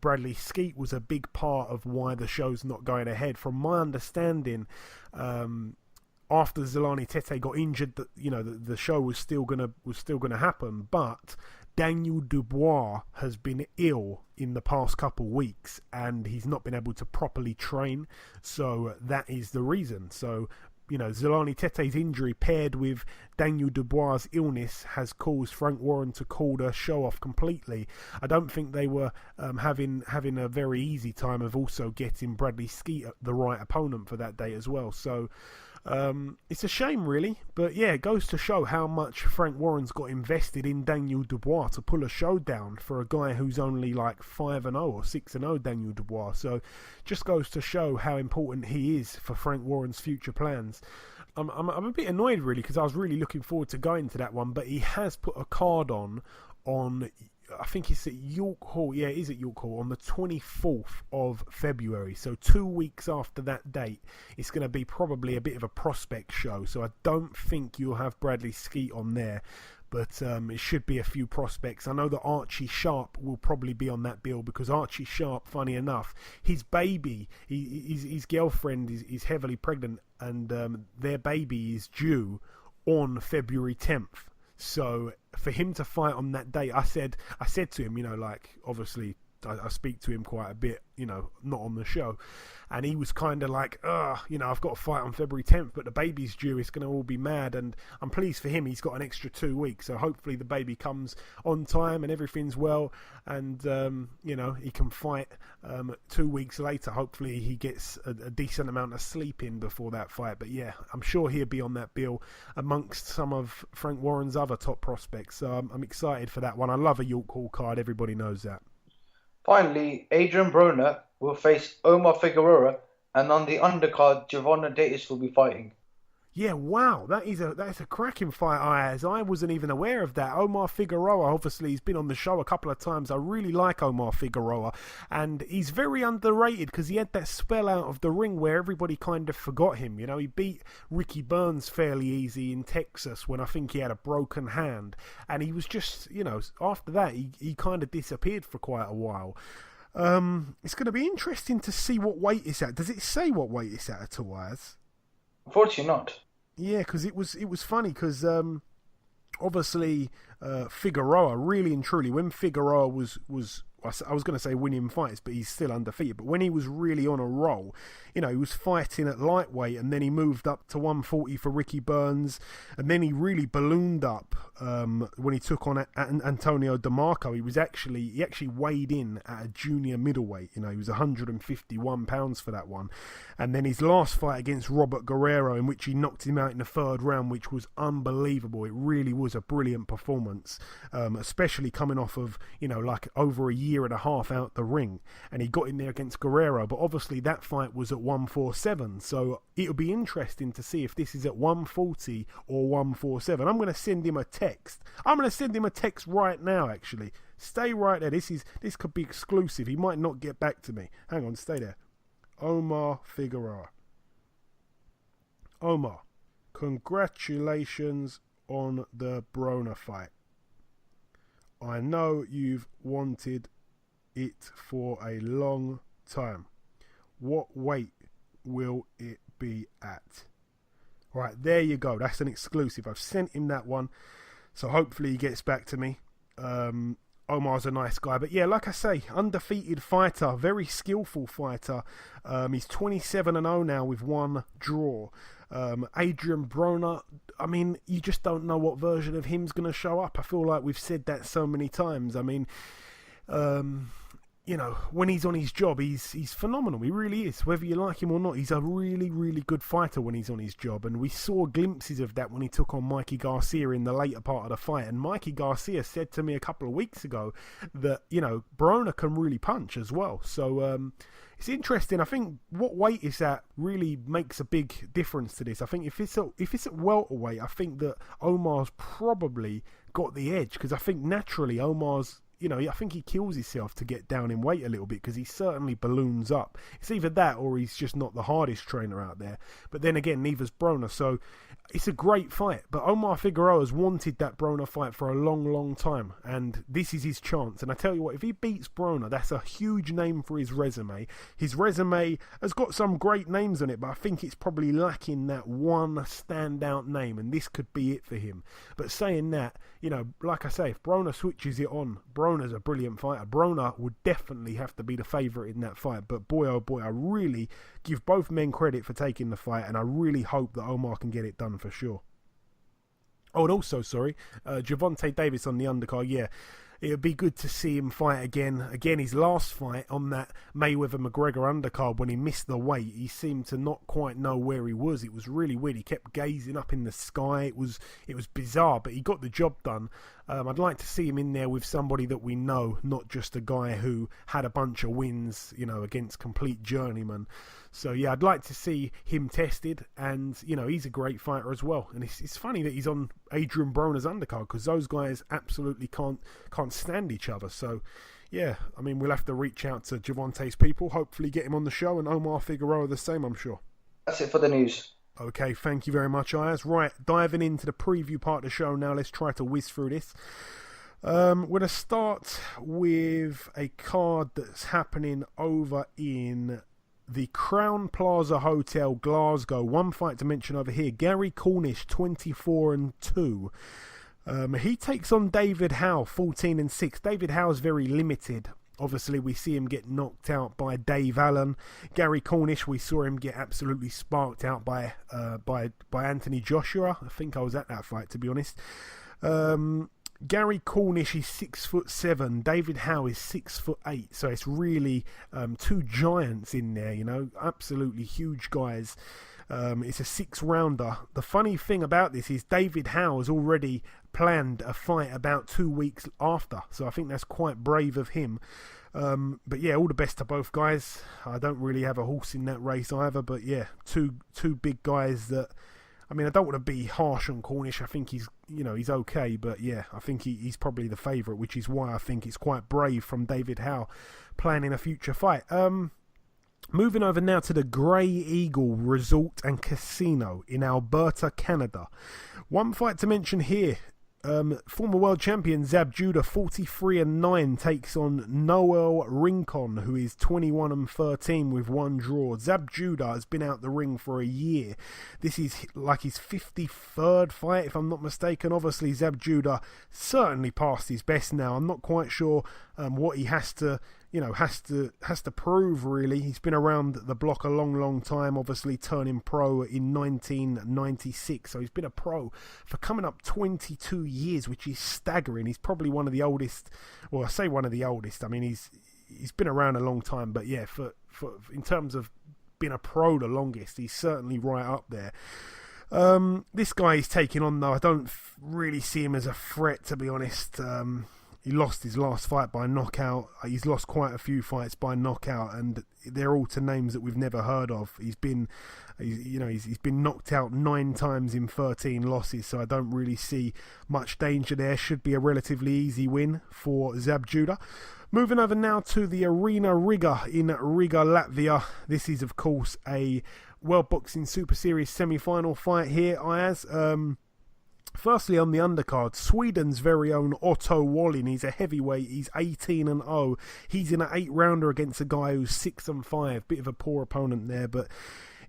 Bradley Skeet was a big part of why the show's not going ahead. From my understanding, after Zolani Tete got injured, the show was still gonna happen, but Daniel Dubois has been ill in the past couple weeks and he's not been able to properly train, so that is the reason. So, you know, Zolani Tete's injury paired with Daniel Dubois' illness has caused Frank Warren to call the show off completely. I don't think they were having a very easy time of also getting Bradley Skeet the right opponent for that day as well. So it's a shame, really, but yeah, it goes to show how much Frank Warren's got invested in Daniel Dubois to pull a show down for a guy who's only like 5-0 or 6-0, Daniel Dubois. So just goes to show how important he is for Frank Warren's future plans. I'm a bit annoyed, really, because I was really looking forward to going to that one, but he has put a card on I think it's at York Hall. Yeah, it is at York Hall on the 24th of February. So 2 weeks after that date, it's going to be probably a bit of a prospect show. So I don't think you'll have Bradley Skeet on there, but it should be a few prospects. I know that Archie Sharp will probably be on that bill because Archie Sharp, funny enough, his baby, his girlfriend is heavily pregnant, and their baby is due on February 10th. So for him to fight on that day, I said to him, you know, like, obviously I speak to him quite a bit, you know, not on the show, and he was kind of like, you know, I've got to fight on February 10th, but the baby's due, it's going to all be mad, and I'm pleased for him, he's got an extra 2 weeks, so hopefully the baby comes on time and everything's well, and, you know, he can fight 2 weeks later. Hopefully he gets a decent amount of sleep in before that fight, but yeah, I'm sure he'll be on that bill amongst some of Frank Warren's other top prospects, so I'm excited for that one. I love a York Hall card, everybody knows that. Finally, Adrian Broner will face Omar Figueroa, and on the undercard, Gervonta Davis will be fighting. Yeah, wow, that is a cracking fight, Ayaz. I wasn't even aware of that. Omar Figueroa, obviously, he's been on the show a couple of times. I really like Omar Figueroa, and he's very underrated because he had that spell out of the ring where everybody kind of forgot him. You know, he beat Ricky Burns fairly easy in Texas when I think he had a broken hand, and he was just, you know, after that, he kind of disappeared for quite a while. It's going to be interesting to see what weight it's at. Does it say what weight it's at all, Ayaz? Unfortunately not. Yeah, because it was funny because obviously Figueroa, really and truly, when Figueroa was I was going to say winning fights, but he's still undefeated. But when he was really on a roll, you know, he was fighting at lightweight, and then he moved up to 140 for Ricky Burns, and then he really ballooned up when he took on Antonio DeMarco. He actually weighed in at a junior middleweight. You know, he was 151 pounds for that one, and then his last fight against Robert Guerrero, in which he knocked him out in the third round, which was unbelievable. It really was a brilliant performance, especially coming off of, you know, like over a year and a half out the ring, and he got in there against Guerrero. But obviously that fight was at 147, so it'll be interesting to see if this is at 140 or 147. I'm going to send him a text. I'm going to send him a text right now, actually. Stay right there. This could be exclusive. He might not get back to me. Hang on, stay there. Omar Figueroa. Omar, congratulations on the Broner fight. I know you've wanted it for a long time. What weight will it be at? Right, there you go. That's an exclusive. I've sent him that one. So hopefully he gets back to me. Omar's a nice guy, but yeah, like I say, undefeated fighter, very skillful fighter. He's 27-0 now with 1 draw. Adrian Broner, I mean, you just don't know what version of him's going to show up. I feel like we've said that so many times. I mean, you know, when he's on his job, he's phenomenal. He really is. Whether you like him or not, he's a really, really good fighter when he's on his job. And we saw glimpses of that when he took on Mikey Garcia in the later part of the fight. And Mikey Garcia said to me a couple of weeks ago that, you know, Broner can really punch as well. So it's interesting. I think what weight is that really makes a big difference to this. I think if it's at welterweight, I think that Omar's probably got the edge, because I think naturally Omar's, you know, I think he kills himself to get down in weight a little bit, because he certainly balloons up. It's either that or he's just not the hardest trainer out there. But then again, neither's Broner. So it's a great fight. But Omar Figueroa's wanted that Broner fight for a long, long time. And this is his chance. And I tell you what, if he beats Broner, that's a huge name for his resume. His resume has got some great names on it, but I think it's probably lacking that one standout name. And this could be it for him. But saying that, you know, like I say, if Broner switches it on, Broner's a brilliant fighter. Broner would definitely have to be the favourite in that fight. But boy, oh boy, I really give both men credit for taking the fight, and I really hope that Omar can get it done for sure. Oh, and also, Gervonta Davis on the undercard, yeah. It would be good to see him fight again. Again, his last fight on that Mayweather-McGregor undercard, when he missed the weight, he seemed to not quite know where he was. It was really weird. He kept gazing up in the sky. It was bizarre, but he got the job done. I'd like to see him in there with somebody that we know, not just a guy who had a bunch of wins, you know, against complete journeymen. So yeah, I'd like to see him tested, and you know, he's a great fighter as well. And it's funny that he's on Adrian Broner's undercard, because those guys absolutely can't stand each other. So yeah, I mean, we'll have to reach out to Gervonta's people, hopefully get him on the show, and Omar Figueroa the same, I'm sure. That's it for the news. Okay, thank you very much, Ayaz. Right, diving into the preview part of the show now. Let's try to whiz through this. We're going to start with a card that's happening over in the Crown Plaza Hotel, Glasgow. One fight to mention over here. Gary Cornish, 24-2. He takes on David Howe, 14-6. David Howe's very limited. Obviously, we see him get knocked out by Dave Allen. Gary Cornish, we saw him get absolutely sparked out by Anthony Joshua. I think I was at that fight, to be honest. Gary Cornish is 6'7". David Howe is 6'8". So it's really two giants in there, you know, absolutely huge guys. It's a 6-rounder. The funny thing about this is David Howe has already planned a fight about 2 weeks after, so I think that's quite brave of him. But yeah, all the best to both guys. I don't really have a horse in that race either, but yeah, two big guys that, I mean, I don't want to be harsh on Cornish. I think he's okay, but yeah, I think he's probably the favourite, which is why I think it's quite brave from David Howe planning a future fight. Moving over now to the Grey Eagle Resort and Casino in Alberta, Canada. One fight to mention here. Former world champion Zab Judah, 43-9, takes on Noel Rincon, who is 21-13 with 1 draw. Zab Judah has been out the ring for a year. This is like his 53rd fight, if I'm not mistaken. Obviously, Zab Judah certainly past his best now. I'm not quite sure what he has to prove, really. He's been around the block a long time, obviously turning pro in 1996, so he's been a pro for coming up 22 years, which is staggering. He's probably one of the oldest, well, I say one of the oldest, I mean, he's been around a long time, but yeah, for in terms of being a pro the longest, he's certainly right up there. This guy he's taking on, though, I don't really see him as a threat, to be honest. He lost his last fight by knockout. He's lost quite a few fights by knockout, and they're all to names that we've never heard of. He's been knocked out 9 times in 13 losses, so I don't really see much danger there. Should be a relatively easy win for Zab Judah. Moving over now to the Arena Riga in Riga, Latvia. This is, of course, a World Boxing Super Series semi-final fight here, Ayaz. Firstly, on the undercard, Sweden's very own Otto Wallin. He's a heavyweight. He's 18-0. He's in an 8-rounder against a guy who's 6-5. Bit of a poor opponent there, but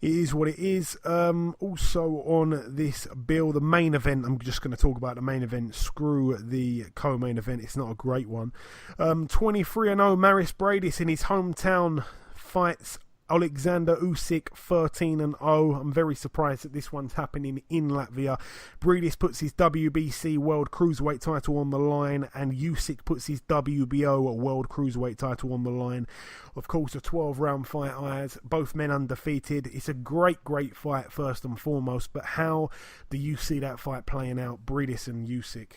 it is what it is. Also on this bill, the main event, I'm just going to talk about the main event. Screw the co-main event, it's not a great one. 23-0 Maris Bradis in his hometown fights Alexander Usyk 13-0. I'm very surprised that this one's happening in Latvia. Bradis puts his WBC World Cruiserweight title on the line, and Usyk puts his WBO World Cruiserweight title on the line. Of course, a 12-round fight, Ayaz. Both men undefeated. It's a great fight first and foremost, but how do you see that fight playing out, Bradis and Usyk?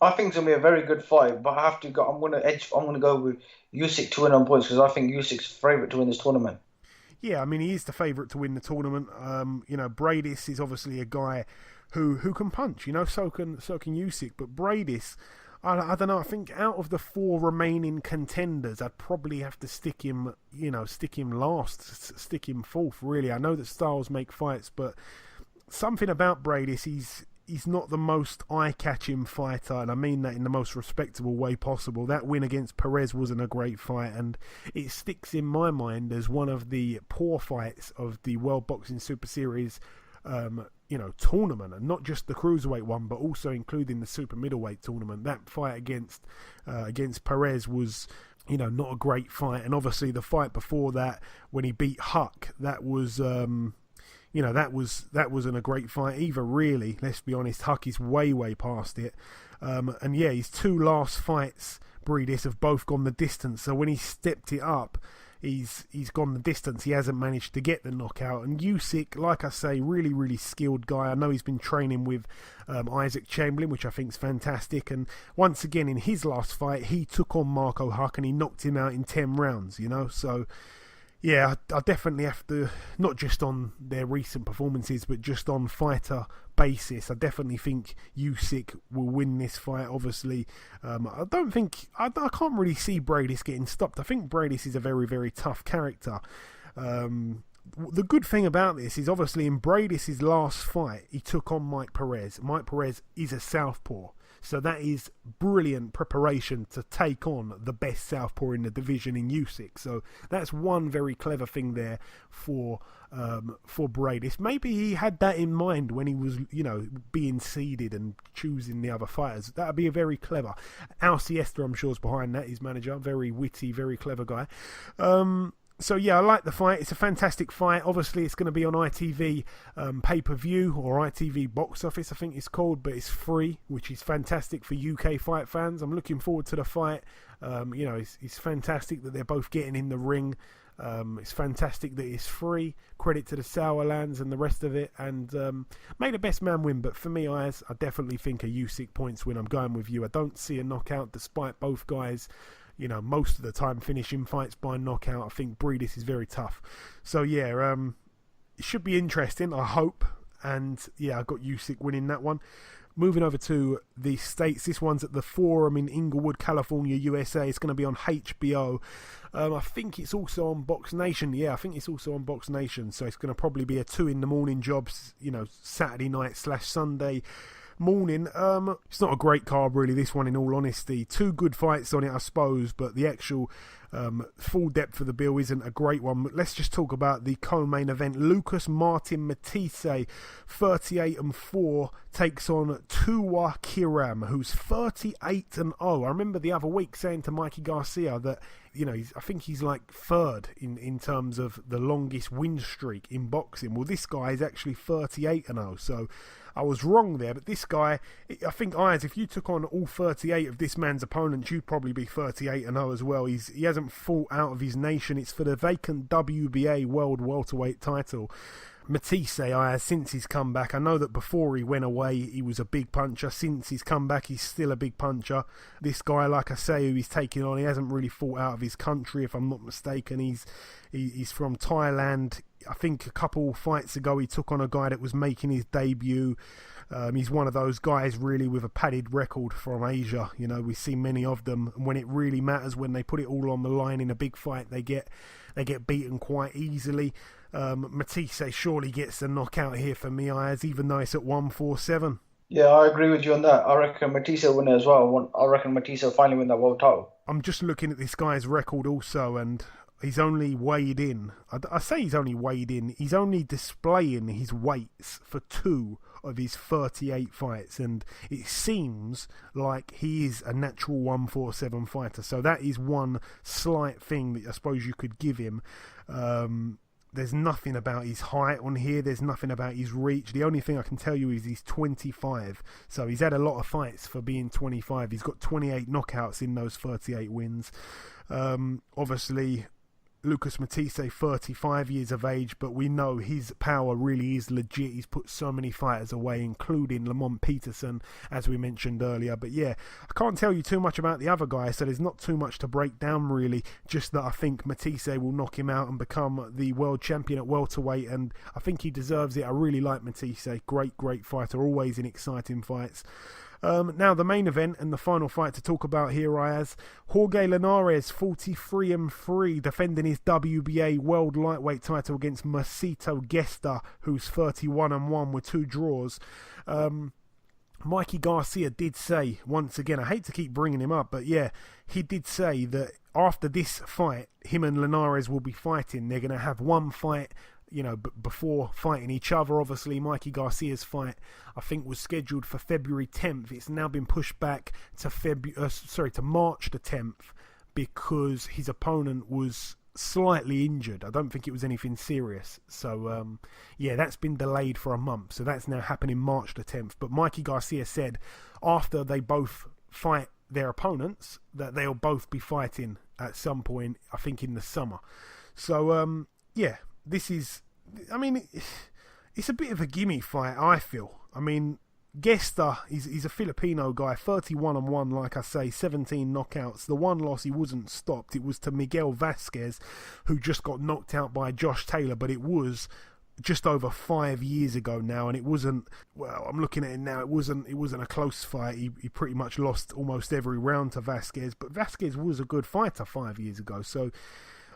I think it's gonna be a very good fight, but I'm gonna go with Usyk to win on points because I think Usyk's favourite to win this tournament. Yeah, I mean, he is the favourite to win the tournament. Bradis is obviously a guy who can punch, so can Usyk. But Bradis, I don't know, I think out of the 4 remaining contenders, I'd probably have to stick him last, stick him fourth, really. I know that styles make fights, but something about Bradis, he's not the most eye-catching fighter, and I mean that in the most respectable way possible. That win against Perez wasn't a great fight, and it sticks in my mind as one of the poor fights of the World Boxing Super Series tournament, and not just the cruiserweight one, but also including the super middleweight tournament. That fight against Perez was not a great fight, and obviously the fight before that when he beat Huck, that was that wasn't a great fight either, really. Let's be honest, Huck is way past it. And yeah, his 2 last fights, Bradis, have both gone the distance. So when he stepped it up, he's gone the distance. He hasn't managed to get the knockout. And Usyk, like I say, really skilled guy. I know he's been training with Isaac Chamberlain, which I think is fantastic. And once again, in his last fight, he took on Marco Huck and he knocked him out in 10 rounds, So yeah, I definitely have to, not just on their recent performances, but just on fighter basis, I definitely think Usyk will win this fight. Obviously, I can't really see Bradis getting stopped. I think Bradis is a very tough character. The good thing about this is obviously in Bradis' last fight, he took on Mike Perez. Mike Perez is a southpaw. So that is brilliant preparation to take on the best southpaw in the division in Usyk. So that's one very clever thing there for Bradis. Maybe he had that in mind when he was, being seeded and choosing the other fighters. That would be a very clever. Al Siesta, I'm sure, is behind that. His manager, very witty, very clever guy. So yeah, I like the fight. It's a fantastic fight. Obviously, it's going to be on ITV pay-per-view or ITV box office, I think it's called, but it's free, which is fantastic for UK fight fans. I'm looking forward to the fight. It's fantastic that they're both getting in the ring. It's fantastic that it's free. Credit to the Sauerlands and the rest of it. And may the best man win. But for me, I definitely think a Usyk points win. I'm going with you. I don't see a knockout despite both guys most of the time finishing fights by knockout. I think Bradis is very tough. So yeah, it should be interesting, I hope. And yeah, I got Usyk winning that one. Moving over to the States, this one's at the Forum in Inglewood, California, USA. It's going to be on HBO. I think it's also on Box Nation. Yeah, I think it's also on Box Nation. So it's going to probably be a 2 a.m. job, Saturday night / Sunday morning. It's not a great card, really, this one, in all honesty. 2 good fights on it, I suppose, but the actual full depth of the bill isn't a great one. But let's just talk about the co-main event. Lucas Martin Matisse, 38-4, takes on Tuwa Kiram, who's 38-0. I remember the other week saying to Mikey Garcia that I think he's like 3rd in terms of the longest win streak in boxing. Well, this guy is actually 38-0, so I was wrong there. But this guy, I think, Ayaz, if you took on all 38 of this man's opponents, you'd probably be 38-0 as well. He hasn't fought out of his nation. It's for the vacant WBA World Welterweight title. Matisse, since he's come back, I know that before he went away, he was a big puncher. Since he's come back, he's still a big puncher. This guy, like I say, who he's taking on, he hasn't really fought out of his country, if I'm not mistaken. He's from Thailand. I think a couple fights ago, he took on a guy that was making his debut. He's one of those guys really with a padded record from Asia. We see many of them, and when it really matters, when they put it all on the line in a big fight, they get beaten quite easily. Matisse surely gets the knockout here for me, Ayaz, even though it's at 147. Yeah, I agree with you on that. I reckon Matisse will win it as well. I reckon Matisse will finally win that world title. I'm just looking at this guy's record also, and he's only weighed in. I say he's only weighed in. He's only displaying his weights for 2 of his 38 fights, and it seems like he is a natural 147 fighter. So that is one slight thing that I suppose you could give him. There's nothing about his height on here. There's nothing about his reach. The only thing I can tell you is he's 25. So he's had a lot of fights for being 25. He's got 28 knockouts in those 38 wins. Obviously, Lucas Matisse, 35 years of age, but we know his power really is legit. He's put so many fighters away, including Lamont Peterson, as we mentioned earlier. But yeah, I can't tell you too much about the other guy, so there's not too much to break down really. Just that I think Matisse will knock him out and become the world champion at welterweight, and I think he deserves it. I really like Matisse. Great fighter, always in exciting fights. Now the main event and the final fight to talk about here, Ayaz. Jorge Linares, 43-3, defending his WBA World Lightweight title against Mercito Gesta, who's 31-1 with 2 draws. Mikey Garcia did say, once again, I hate to keep bringing him up, but yeah, he did say that after this fight, him and Linares will be fighting. They're going to have one fight, you know, before fighting each other. Obviously, Mikey Garcia's fight, I think, was scheduled for February 10th. It's now been pushed back to March the 10th because his opponent was slightly injured. I don't think it was anything serious. So, yeah, that's been delayed for a month. So that's now happening March the 10th. But Mikey Garcia said after they both fight their opponents that they'll both be fighting at some point, I think, in the summer. So, yeah. This is, I mean, it's a bit of a gimme fight, I feel. I mean, Gesta, he's a Filipino guy, 31-1, like I say, 17 knockouts. The one loss, he wasn't stopped. It was to Miguel Vasquez, who just got knocked out by Josh Taylor, but it was just over 5 years ago now, and it wasn't, well, I'm looking at it now, it wasn't a close fight. He pretty much lost almost every round to Vasquez, but Vasquez was a good fighter 5 years ago, so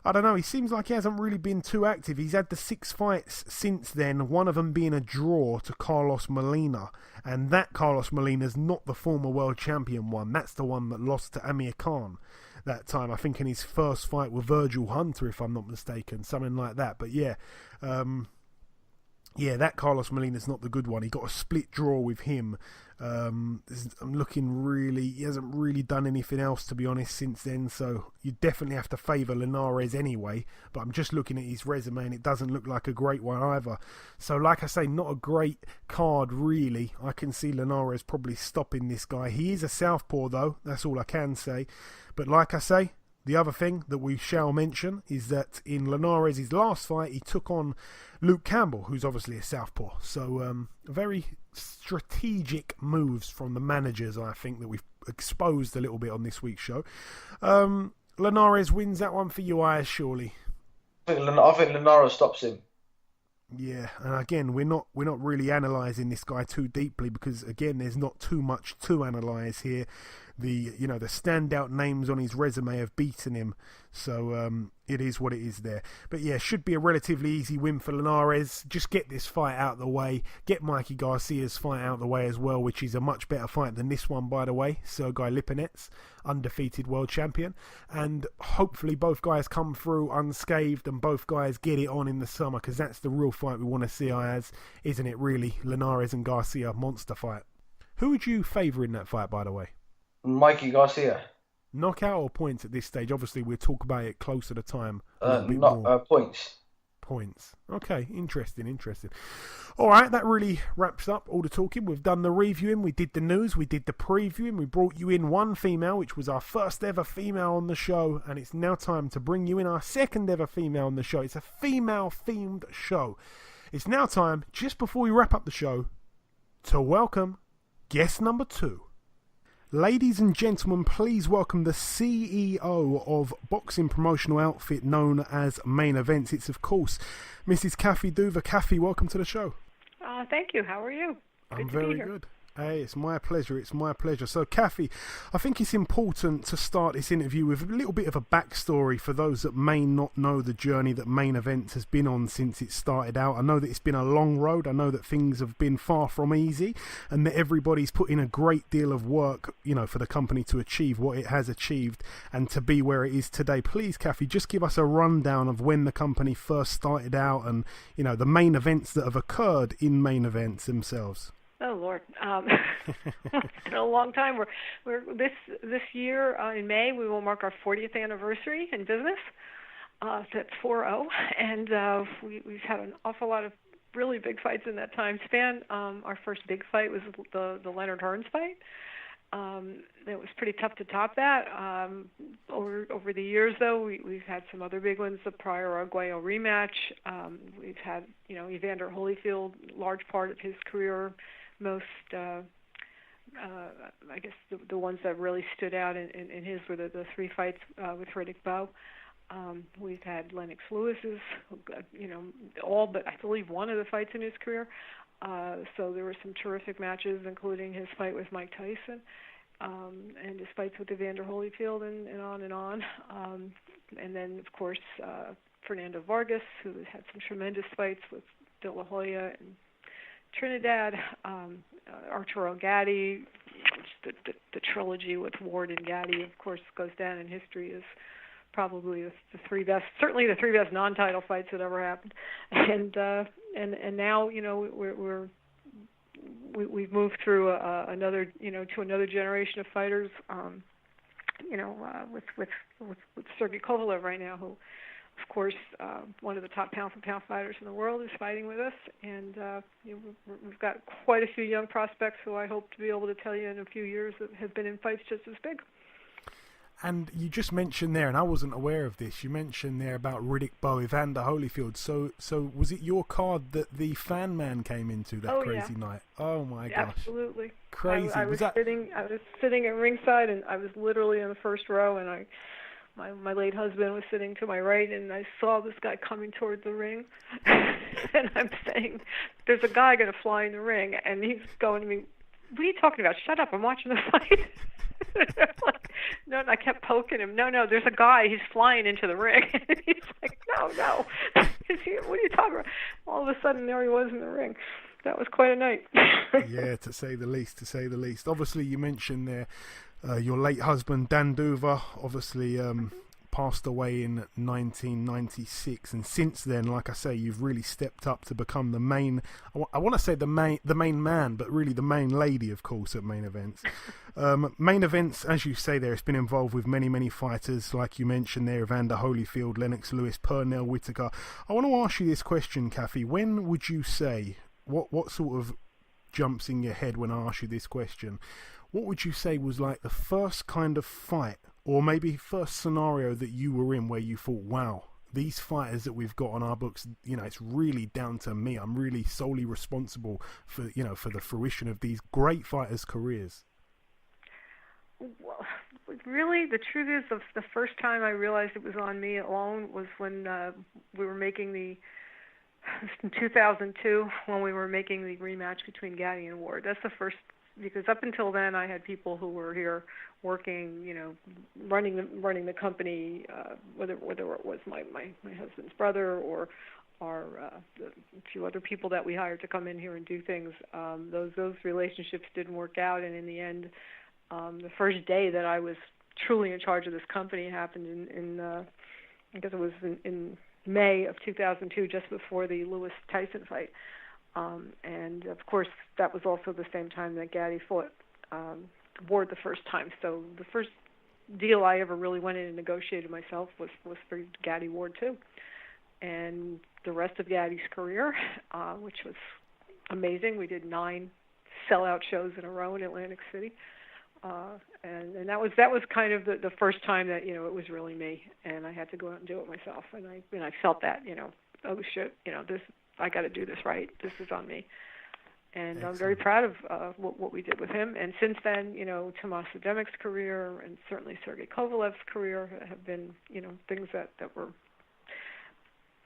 I don't know, he seems like he hasn't really been too active. He's had the 6 fights since then, one of them being a draw to Carlos Molina. And that Carlos Molina's not the former world champion one. That's the one that lost to Amir Khan that time, I think in his first fight with Virgil Hunter, if I'm not mistaken, something like that. But yeah, that Carlos Molina's not the good one. He got a split draw with him. I'm looking really, he hasn't really done anything else, to be honest, since then, so you definitely have to favour Linares anyway, but I'm just looking at his resume and it doesn't look like a great one either. So like I say, not a great card really. I can see Linares probably stopping this guy. He is a southpaw though, that's all I can say. But like I say, the other thing that we shall mention is that in Linares' last fight, he took on Luke Campbell, who's obviously a southpaw. So very strategic moves from the managers, I think, that we've exposed a little bit on this week's show. Linares wins that one for you, Ayaz, surely. I think Linares stops him. Yeah, and again, we're not really analysing this guy too deeply because again, there's not too much to analyse here. The standout names on his resume have beaten him, so it is what it is there. But yeah, should be a relatively easy win for Linares. Just get this fight out of the way, get Mikey Garcia's fight out of the way as well, which is a much better fight than this one, by the way. Sergei Lipinets, undefeated world champion, and hopefully both guys come through unscathed and both guys get it on in the summer, because that's the real fight we want to see, Ayaz, isn't it really? Linares and Garcia, monster fight. Who would you favour in that fight, by the way? Mikey Garcia. Knockout or points at this stage? Obviously, we'll talk about it closer to time. Points. Points. Okay, interesting. All right, that really wraps up all the talking. We've done the reviewing, we did the news, we did the previewing, we brought you in one female, which was our first ever female on the show, and it's now time to bring you in our second ever female on the show. It's a female-themed show. It's now time, just before we wrap up the show, to welcome guest number 2. Ladies and gentlemen, please welcome the CEO of boxing promotional outfit known as Main Events. It's, of course, Mrs. Kathy Duva. Kathy, welcome to the show. Thank you. How are you? I'm very good. Hey, it's my pleasure. It's my pleasure. So, Kathy, I think it's important to start this interview with a little bit of a backstory for those that may not know the journey that Main Events has been on since it started out. I know that it's been a long road. I know that things have been far from easy, and that everybody's put in a great deal of work, you know, for the company to achieve what it has achieved and to be where it is today. Please, Kathy, just give us a rundown of when the company first started out and, you know, the main events that have occurred in Main Events themselves. Oh Lord, it's been a long time. We're this year in May we will mark our 40th anniversary in business. So that's 4-0, and we've had an awful lot of really big fights in that time span. Our first big fight was the Leonard Hearns fight. It was pretty tough to top that. Over the years, though, we've had some other big ones. The prior Arguello rematch. We've had, you know, Evander Holyfield, large part of his career. Most, I guess, the ones that really stood out in his were the three fights with Riddick Bowe. We've had Lennox Lewis's, you know, all but I believe one of the fights in his career. So there were some terrific matches, including his fight with Mike Tyson, and his fights with Evander Holyfield, and on and on. And then, of course, Fernando Vargas, who had some tremendous fights with De La Hoya and Trinidad, Arturo Gatti, the trilogy with Ward and Gatti, of course, goes down in history as probably the three best, certainly the three best non-title fights that ever happened. And now, you know, we've moved through another, you know, to another generation of fighters. You know, with Sergey Kovalev right now, who, of course, one of the top pound-for-pound fighters in the world, is fighting with us, and you know, we've got quite a few young prospects who I hope to be able to tell you in a few years that have been in fights just as big. And you just mentioned there, and I wasn't aware of this, you mentioned there about Riddick Bowe, Evander Holyfield. So was it your card that the Fan Man came into that crazy night? Oh my gosh. Absolutely. Crazy. I was sitting at ringside, and I was literally in the first row, and my late husband was sitting to my right, and I saw this guy coming toward the ring, and I'm saying, there's a guy going to fly in the ring, and he's going to me, what are you talking about? Shut up, I'm watching the fight. No, and I kept poking him. No, there's a guy. He's flying into the ring. And he's like, no. What are you talking about? All of a sudden, there he was in the ring. That was quite a night. Yeah, to say the least. Obviously, you mentioned there your late husband, Dan Duva, obviously passed away in 1996, and since then, like I say, you've really stepped up to become the main, I want to say the main man, but really the main lady, of course, at Main Events. Main Events, as you say there, it's been involved with many fighters, like you mentioned there, Evander Holyfield, Lennox Lewis, Pernell Whitaker. I want to ask you this question, Kathy. When would you say, what sort of jumps in your head when I ask you this question? What would you say was like the first kind of fight, or maybe first scenario that you were in where you thought, wow, these fighters that we've got on our books, you know, it's really down to me. I'm really solely responsible for, you know, for the fruition of these great fighters' careers. Well, really, the truth is, the first time I realized it was on me alone was when we were making in 2002, when we were making the rematch between Gatti and Ward. That's the first, because up until then I had people who were here working, you know, running the company, whether it was my husband's brother or a few other people that we hired to come in here and do things. Those relationships didn't work out, and in the end, the first day that I was truly in charge of this company happened in I guess it was in May of 2002, just before the Lewis-Tyson fight. And, of course, that was also the same time that Gatti fought Ward the first time. So the first deal I ever really went in and negotiated myself was for Gatti Ward too. And the rest of Gatti's career, which was amazing. We did 9 sellout shows in a row in Atlantic City. And that was kind of the first time that, you know, it was really me, and I had to go out and do it myself. And I felt that, you know, oh shit, you know, I got to do this right. This is on me. And excellent. I'm very proud of what we did with him. And since then, you know, Tomas Ademek's career and certainly Sergey Kovalev's career have been, you know, things that were,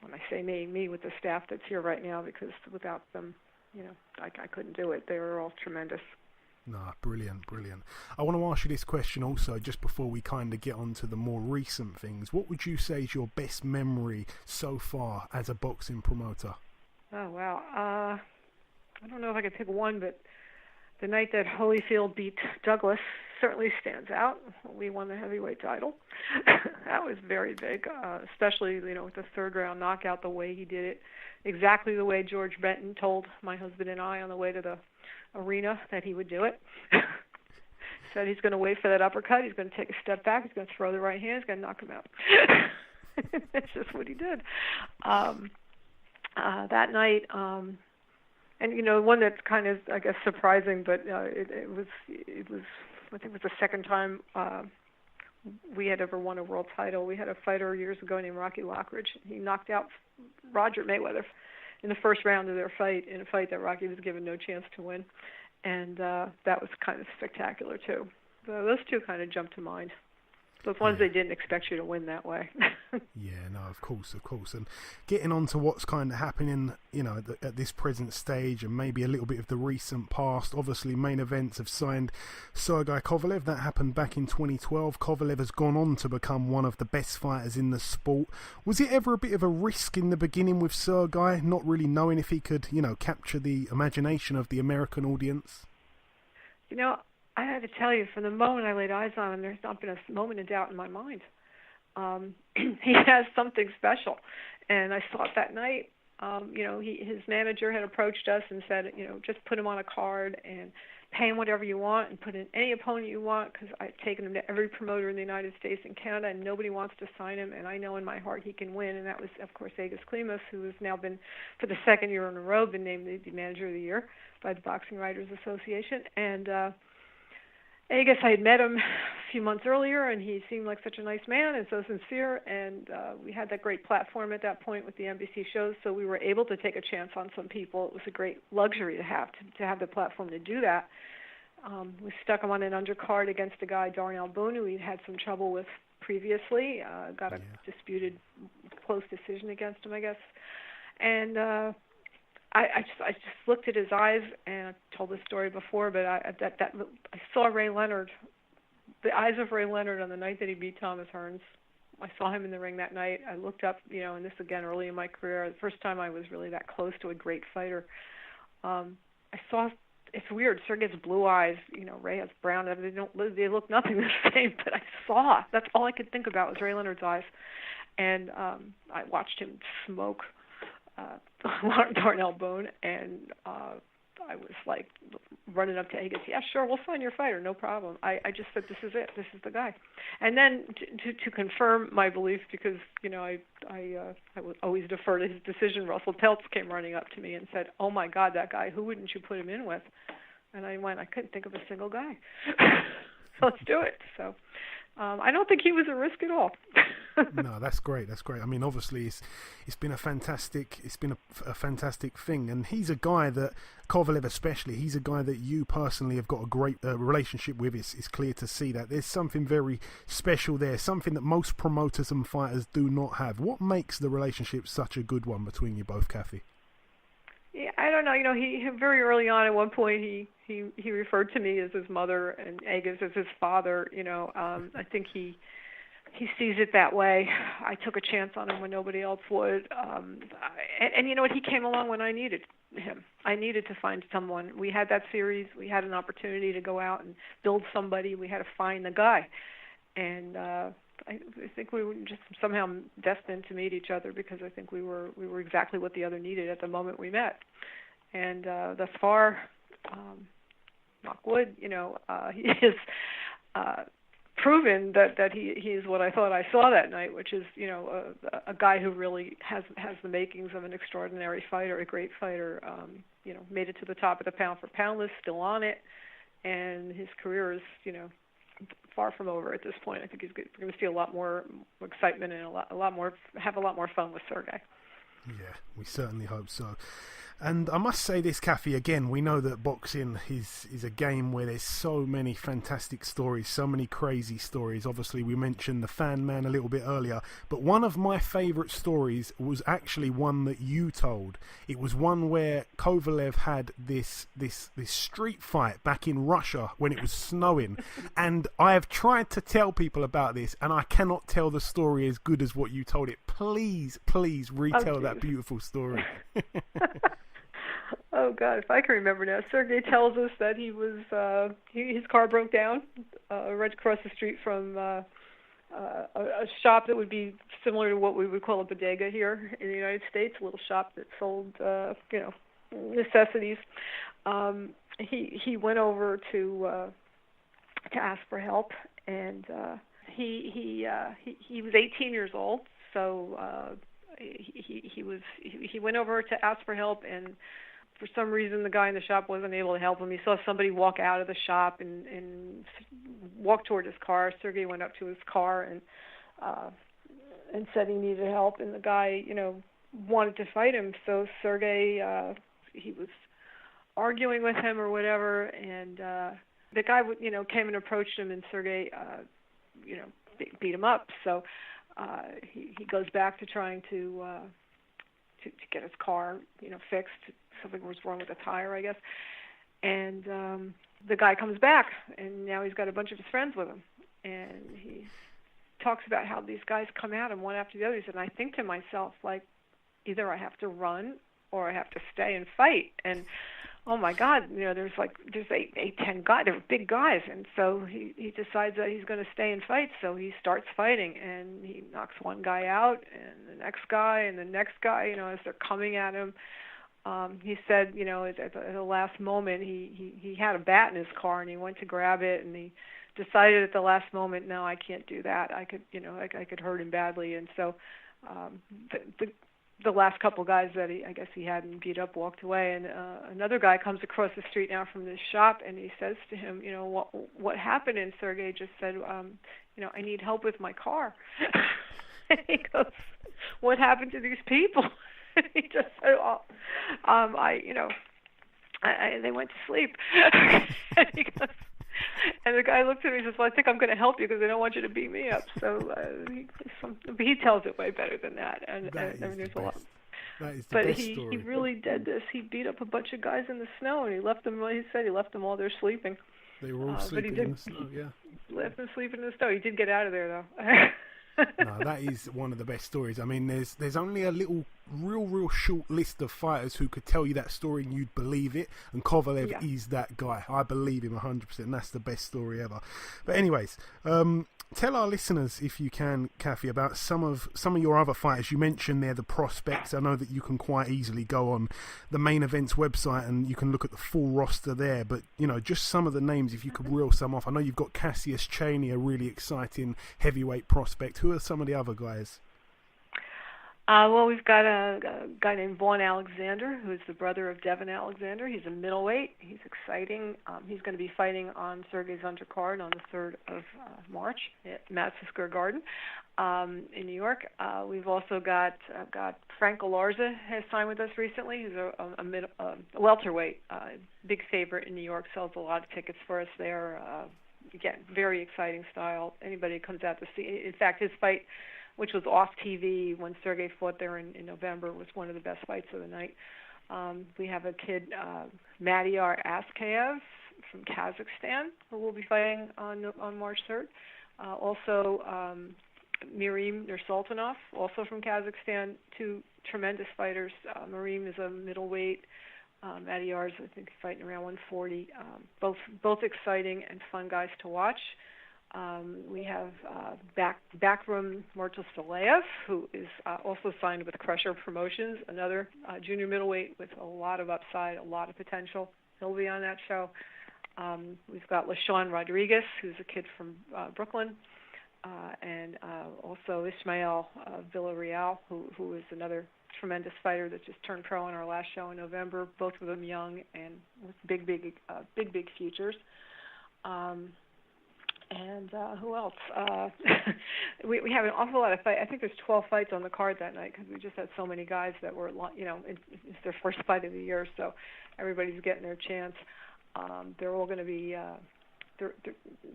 when I say me with the staff that's here right now, because without them, you know, I couldn't do it. They were all tremendous. No, brilliant. I want to ask you this question also, just before we kind of get on to the more recent things. What would you say is your best memory so far as a boxing promoter? Oh, wow. I don't know if I could pick one, but the night that Holyfield beat Douglas certainly stands out. We won the heavyweight title. That was very big, especially, with the third round knockout, the way he did it, exactly the way George Benton told my husband and I on the way to the arena that he would do it. Said he's going to wait for that uppercut, he's going to take a step back, he's going to throw the right hand, he's going to knock him out. That's just what he did. That night, and one that's kind of, I guess, surprising, but it was I think it was the second time we had ever won a world title. We had a fighter years ago named Rocky Lockridge. He knocked out Roger Mayweather in the first round of their fight, in a fight that Rocky was given no chance to win. And that was kind of spectacular, too. So those two kind of jumped to mind. Those ones they didn't expect you to win that way. Yeah, no, of course. And getting on to what's kind of happening, at this present stage, and maybe a little bit of the recent past. Obviously, main events have signed Sergey Kovalev. That happened back in 2012. Kovalev has gone on to become one of the best fighters in the sport. Was it ever a bit of a risk in the beginning with Sergey, not really knowing if he could, capture the imagination of the American audience? I had to tell you, from the moment I laid eyes on him, there's not been a moment of doubt in my mind. He has something special, and I saw it that night. His manager had approached us and said, just put him on a card and pay him whatever you want and put in any opponent you want, because I've taken him to every promoter in the United States and Canada, and nobody wants to sign him, and I know in my heart he can win. And that was, of course, Ayaz who has now been, for the second year in a row, been named the manager of the year by the Boxing Writers Association. And I guess I had met him a few months earlier, and he seemed like such a nice man and so sincere, and we had that great platform at that point with the NBC shows, so we were able to take a chance on some people. It was a great luxury to have the platform to do that. We stuck him on an undercard against a guy, Darnell Boone, who he'd had some trouble with previously, got a disputed close decision against him, I guess. And I just looked at his eyes, and I told this story before, but I saw Ray Leonard, the eyes of Ray Leonard on the night that he beat Thomas Hearns. I saw him in the ring that night. I looked up, and this again early in my career, the first time I was really that close to a great fighter. I saw, it's weird, Sergey's blue eyes, Ray has brown, they look nothing the same, but I saw, that's all I could think about was Ray Leonard's eyes. And I watched him smoke Darnell Boone, and I was like running up to Ayaz. Yeah, sure, we'll sign your fighter, no problem. I just said, this is it, this is the guy. And then to confirm my belief, because I would always defer to his decision, Russell Peltz came running up to me and said, oh my God, that guy, who wouldn't you put him in with? And I couldn't think of a single guy. So let's do it. So I don't think he was a risk at all. No, that's great. I mean, obviously, it's been a fantastic thing, and he's a guy that Kovalev, especially, he's a guy that you personally have got a great relationship with. It's clear to see that there's something very special there, something that most promoters and fighters do not have. What makes the relationship such a good one between you both, Kathy? Yeah, I don't know. He very early on, at one point, he referred to me as his mother and Ayaz as his father. I think he sees it that way. I took a chance on him when nobody else would. And you know what? He came along when I needed him. I needed to find someone. We had that series. We had an opportunity to go out and build somebody. We had to find the guy. And I think we were just somehow destined to meet each other, because I think we were exactly what the other needed at the moment we met. And thus far, knock wood, he has proven that he is what I thought I saw that night, which is a guy who really has the makings of an extraordinary fighter, a great fighter. Made it to the top of the pound for pound list, still on it, and his career is far from over at this point. I think we're going to see a lot more excitement and have a lot more fun with Sergey. Yeah, we certainly hope so. And I must say this, Kathy, again, we know that boxing is a game where there's so many fantastic stories, so many crazy stories. Obviously, we mentioned the fan man a little bit earlier, but one of my favourite stories was actually one that you told. It was one where Kovalev had this street fight back in Russia when it was snowing. And I have tried to tell people about this, and I cannot tell the story as good as what you told it. Please retell that beautiful story. Oh God, if I can remember now. Sergey tells us that he was his car broke down right across the street from a shop that would be similar to what we would call a bodega here in the United States, a little shop that sold necessities. He went over to ask for help, and he was 18 years old, so he went over to ask for help, and for some reason the guy in the shop wasn't able to help him. He saw somebody walk out of the shop and walk toward his car. Sergey went up to his car and said he needed help, and the guy, wanted to fight him. So Sergey, he was arguing with him or whatever, and the guy, came and approached him, and Sergey, beat him up. So he goes back to trying to get his car, fixed. Something was wrong with the tire, I guess. And the guy comes back, and now he's got a bunch of his friends with him. And he talks about how these guys come at him one after the other. He said, and I think to myself, like, either I have to run or I have to stay and fight. And oh my God, there's 8-10 guys. They're big guys, and so he decides that he's going to stay and fight. So he starts fighting, and he knocks one guy out, and the next guy, and the next guy. As they're coming at him, he said, at the last moment, he had a bat in his car, and he went to grab it, and he decided at the last moment, no, I can't do that. I could hurt him badly, and so the last couple guys that I guess he hadn't beat up walked away, and another guy comes across the street now from this shop, and he says to him, what happened? And Sergey just said, I need help with my car. And he goes, what happened to these people? And he just said, they went to sleep. And he goes, and the guy looked at me and says, well, I think I'm going to help you because I don't want you to beat me up. So he tells it way better than that. And there's a lot. That is the but best he story. he really did this. He beat up a bunch of guys in the snow, and he left them. He said he left them all there sleeping. They were all sleeping in the snow, yeah. Left them sleeping in the snow. He did get out of there, though. No, that is one of the best stories. I mean, there's only a little, real short list of fighters who could tell you that story and you'd believe it. And Kovalev is that guy. I believe him 100%. And that's the best story ever. But anyways, tell our listeners, if you can, Kathy, about some of your other fighters. You mentioned there the prospects. I know that you can quite easily go on the Main Events website and you can look at the full roster there. But, just some of the names, if you could reel some off. I know you've got Cassius Chaney, a really exciting heavyweight prospect. Who are some of the other guys? Well, we've got a guy named Vaughn Alexander, who's the brother of Devin Alexander. He's a middleweight. He's exciting. He's going to be fighting on Sergey's undercard on the 3rd of March at Madison Square Garden in New York. We've also got Frank Galarza has signed with us recently. He's a welterweight, big favorite in New York, sells a lot of tickets for us there. Again, very exciting style. Anybody who comes out to see. In fact, his fight, which was off TV when Sergey fought there in November, was one of the best fights of the night. We have a kid, Matyar Askayev from Kazakhstan, who will be fighting on March 3rd. Also, Mirim Nursultanov, also from Kazakhstan, two tremendous fighters. Mirim is a middleweight. Matyar's, I think, fighting around 140. Both exciting and fun guys to watch. We have backroom Murtal Saleyev, who is also signed with Crusher Promotions, another junior middleweight with a lot of upside, a lot of potential. He'll be on that show. We've got LaShawn Rodriguez, who's a kid from Brooklyn, and also Ismael Villarreal, who is another tremendous fighter that just turned pro on our last show in November. Both of them young and with big futures. And And who else? We have an awful lot of fights. I think there's 12 fights on the card that night because we just had so many guys that were, it's their first fight of the year, so everybody's getting their chance. They're all going to be,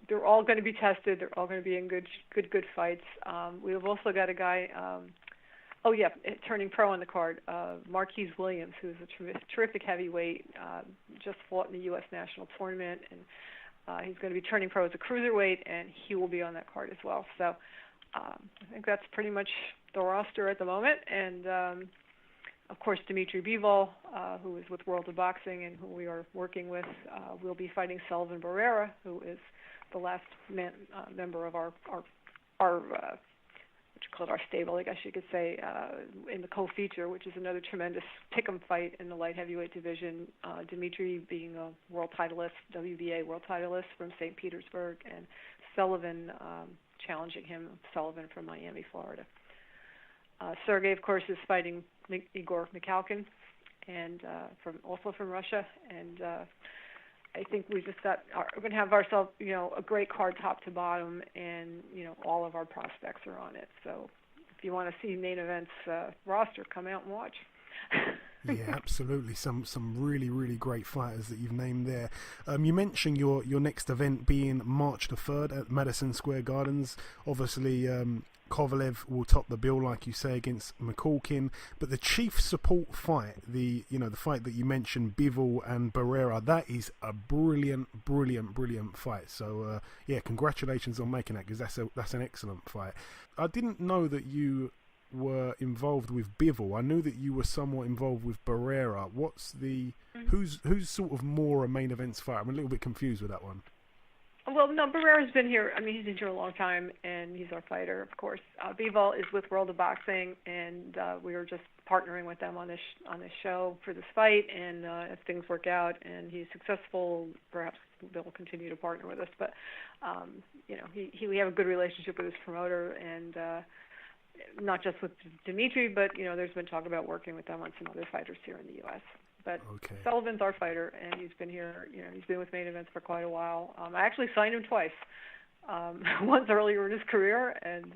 they're all going to be tested. They're all going to be in good fights. We've also got a guy. Turning pro on the card, Marquise Williams, who's a terrific heavyweight, just fought in the U.S. national tournament, and he's going to be turning pro as a cruiserweight, and he will be on that card as well. So I think that's pretty much the roster at the moment. And, of course, Dimitri Bivol, who is with World of Boxing and who we are working with, will be fighting Sullivan Barrera, who is the last member of our called our stable, I guess you could say, in the co-feature, which is another tremendous pick'em fight in the light heavyweight division. Dimitri being a world titleist, WBA world titleist from St. Petersburg, and Sullivan challenging him, Sullivan from Miami, Florida. Sergey, of course, is fighting Igor Mikhalkin, and also from Russia, and I think we're going to have ourselves, a great card top to bottom, and, all of our prospects are on it. So if you want to see main events roster, come out and watch. Yeah, absolutely. Some really, really great fighters that you've named there. You mentioned your next event being March the 3rd at Madison Square Gardens. Obviously, Kovalev will top the bill, like you say, against McCulkin. But the chief support fight, the fight that you mentioned, Bivol and Barrera, that is a brilliant fight. So, congratulations on making that, because that's an excellent fight. I didn't know that you were involved with Bivol. I knew that you were somewhat involved with Barrera. Who's sort of more a main events fighter? I'm a little bit confused with that one. Well, no, Barrera's been here. I mean, he's been here a long time, and he's our fighter, of course. Bivol is with World of Boxing, and we were just partnering with them on this show for this fight. And if things work out and he's successful, perhaps they'll continue to partner with us. But we have a good relationship with his promoter, and not just with Dimitri, but there's been talk about working with them on some other fighters here in the U.S. But okay. Sullivan's our fighter, and he's been here. He's been with main events for quite a while. I actually signed him twice. Once earlier in his career, and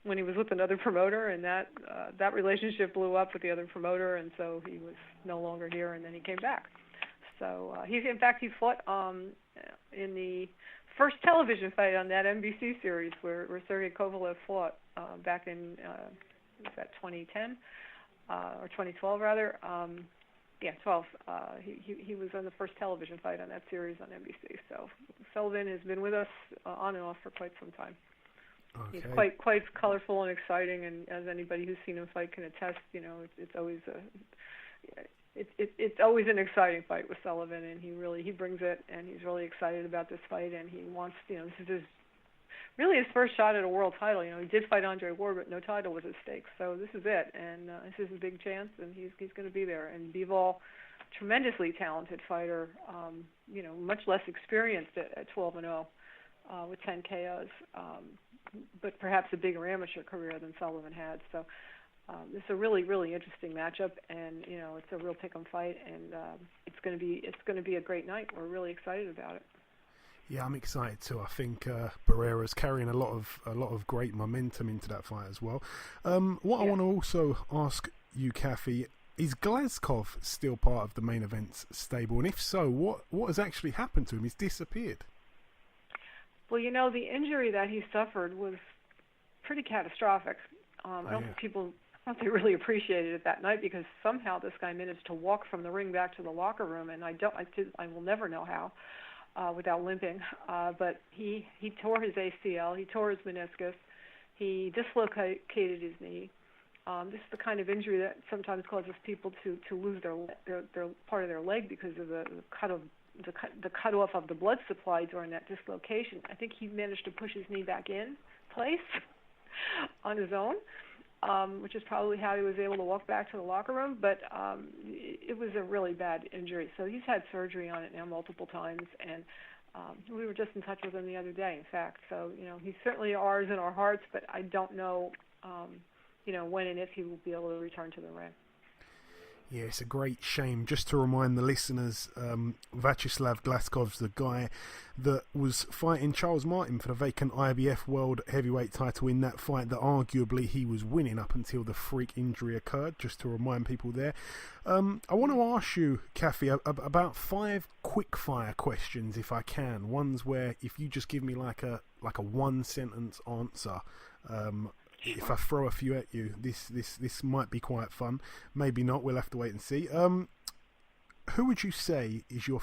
when he was with another promoter, and that relationship blew up with the other promoter, and so he was no longer here, and then he came back. So he fought in the first television fight on that NBC series where Sergey Kovalev fought back in 2010 or 2012 rather. 12. He was on the first television fight on that series on NBC. So Sullivan has been with us on and off for quite some time. Okay. He's quite colorful and exciting, and as anybody who's seen him fight can attest, it's always an exciting fight with Sullivan, and he brings it, and he's really excited about this fight, and he wants, this is really his first shot at a world title. He did fight Andre Ward, but no title was at stake. So this is it, and this is a big chance, and he's going to be there. And Bivol, tremendously talented fighter, much less experienced at 12-0 with 10 KOs, but perhaps a bigger amateur career than Sullivan had. So it's a really, really interesting matchup, and it's a real pick'em fight, and it's going to be a great night. We're really excited about it. Yeah, I'm excited too. I think Barrera's carrying a lot of great momentum into that fight as well. I want to also ask you, Kathy, is Glazkov still part of the main events stable? And if so, what has actually happened to him? He's disappeared. Well, the injury that he suffered was pretty catastrophic. I don't think they really appreciated it that night, because somehow this guy managed to walk from the ring back to the locker room, and I will never know how. Without limping, but he tore his ACL, he tore his meniscus, he dislocated his knee. This is the kind of injury that sometimes causes people to lose their part of their leg because of the cut off of the blood supply during that dislocation. I think he managed to push his knee back in place on his own, which is probably how he was able to walk back to the locker room, but it was a really bad injury. So he's had surgery on it now multiple times, and we were just in touch with him the other day, in fact. So, he's certainly ours in our hearts, but I don't know, when and if he will be able to return to the ring. Yeah, it's a great shame. Just to remind the listeners, Vyacheslav Glaskov's the guy that was fighting Charles Martin for the vacant IBF World Heavyweight title in that fight that arguably he was winning up until the freak injury occurred, just to remind people there. I want to ask you, Kathy, about 5 quick-fire questions, if I can. Ones where if you just give me like a one-sentence answer, if I throw a few at you, this might be quite fun. Maybe not. We'll have to wait and see. Who would you say is your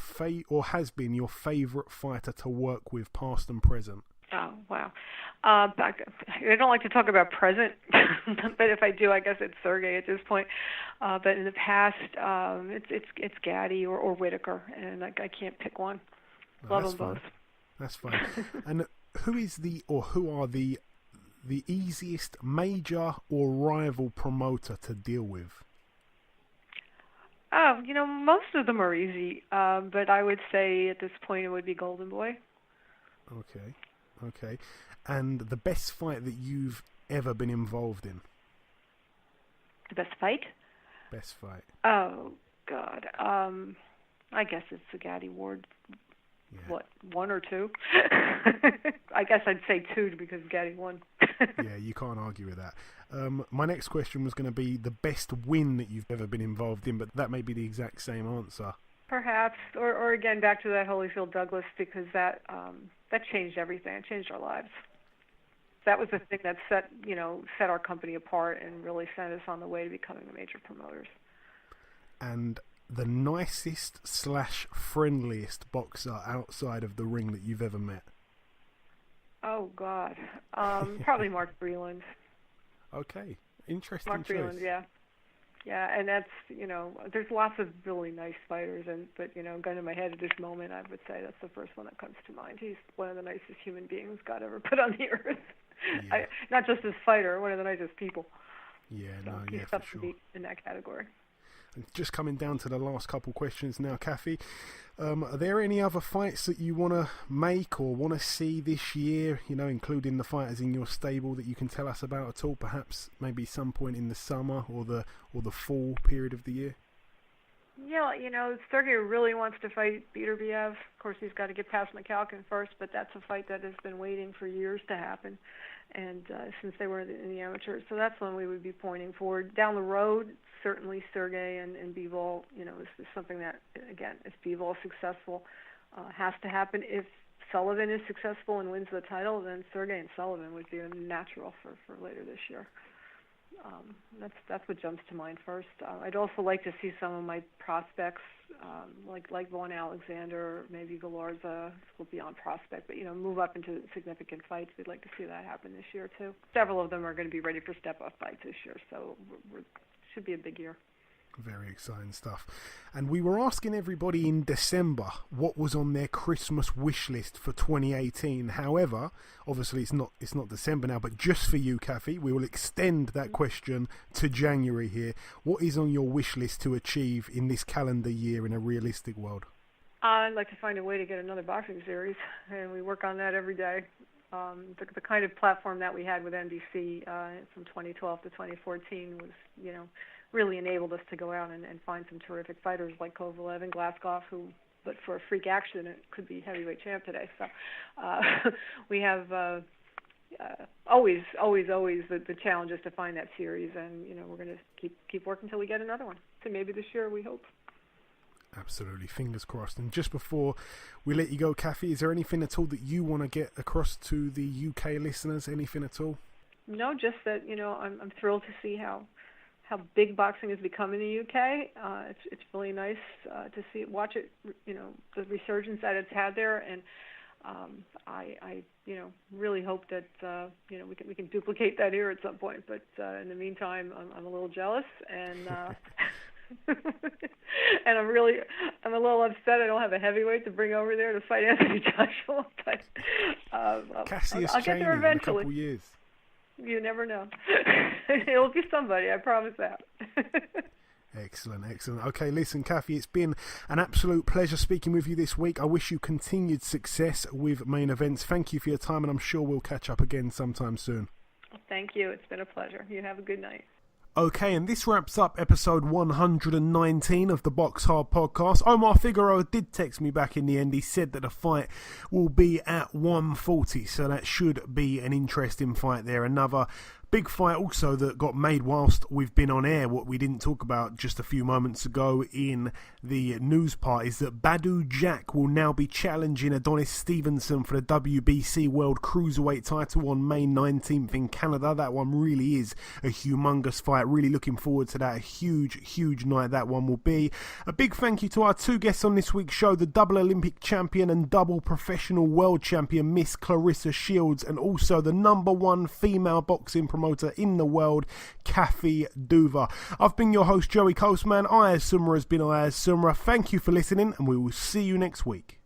or has been your favourite fighter to work with, past and present? Oh, wow. I don't like to talk about present, but if I do, I guess it's Sergey at this point. But in the past, it's Gaddy or Whitaker, and I can't pick one. Love them both. That's fine. And who are the easiest major or rival promoter to deal with? Oh, most of them are easy, but I would say at this point it would be Golden Boy. Okay. And the best fight that you've ever been involved in? The best fight? Best fight. Oh, God. I guess it's the Gaddy Ward. Yeah. What, 1 or 2? I guess I'd say 2 because Gaddy won. Yeah, you can't argue with that. My next question was going to be the best win that you've ever been involved in, but that may be the exact same answer. Perhaps, or again, back to that Holyfield Douglas, because that changed everything. It changed our lives. That was the thing that set our company apart and really sent us on the way to becoming the major promoters. And the nicest / friendliest boxer outside of the ring that you've ever met? Oh, God. Probably Mark Breland. Okay. Interesting Mark choice. Breland, yeah. Yeah, and that's, there's lots of really nice fighters, but gun to my head at this moment, I would say that's the first one that comes to mind. He's one of the nicest human beings God ever put on the earth. Yeah. Not just as fighter, one of the nicest people. Yeah, so he's tough for sure. to beat in that category. And just coming down to the last couple questions now, Kathy. Are there any other fights that you want to make or want to see this year, including the fighters in your stable that you can tell us about at all? Perhaps maybe some point in the summer or the fall period of the year? Yeah, Sergey really wants to fight Beterbiev. Of course, he's got to get past McCalkin first, but that's a fight that has been waiting for years to happen, and since they were in the amateurs. So that's one we would be pointing forward. Down the road, certainly Sergey and Bivol, is something that, again, if Bivol is successful, has to happen. If Sullivan is successful and wins the title, then Sergey and Sullivan would be a natural for later this year. That's what jumps to mind first. I'd also like to see some of my prospects, like Vaughn Alexander, or maybe Galarza, will be on prospect, but move up into significant fights. We'd like to see that happen this year too. Several of them are going to be ready for step-up fights this year, so should be a big year. Very exciting stuff. And we were asking everybody in December what was on their Christmas wish list for 2018. However, obviously it's not December now, but just for you, Kathy, we will extend that question to January here. What is on your wish list to achieve in this calendar year in a realistic world? I'd like to find a way to get another boxing series, and we work on that every day. The kind of platform that we had with NBC from 2012 to 2014 was, really enabled us to go out and find some terrific fighters like Kovalev and Glasgow, who, but for a freak accident, could be heavyweight champ today. So we have always the challenge is to find that series, and we're going to keep working until we get another one. So maybe this year, we hope. Absolutely, fingers crossed. And just before we let you go, Kathy, is there anything at all that you want to get across to the UK listeners? Anything at all? No, just that I'm thrilled to see how big boxing has become in the UK. It's really nice to watch it. The resurgence that it's had there, and I really hope that we can duplicate that here at some point. But in the meantime, I'm a little jealous, and and I'm a little upset I don't have a heavyweight to bring over there to fight Anthony Joshua. But I'll get there eventually. In a couple years. You never know. It'll be somebody, I promise that. Excellent. Okay, listen, Kathy, it's been an absolute pleasure speaking with you this week. I wish you continued success with main events. Thank you for your time, and I'm sure we'll catch up again sometime soon. Thank you. It's been a pleasure. You have a good night. Okay, and this wraps up episode 119 of the BoxHard Podcast. Omar Figueroa did text me back in the end. He said that the fight will be at 140, so that should be an interesting fight there. Another big fight also that got made whilst we've been on air. What we didn't talk about just a few moments ago in the news part is that Badou Jack will now be challenging Adonis Stevenson for the WBC World Cruiserweight title on May 19th in Canada. That one really is a humongous fight. Really looking forward to that. A huge night that one will be. A big thank you to our two guests on this week's show, the double Olympic champion and double professional world champion Miss Claressa Shields, and also the #1 female boxing promoter in the world, Kathy Duva. I've been your host, Joey Coastman. Ayaz Sumra has been Ayaz Sumra. Thank you for listening, and we will see you next week.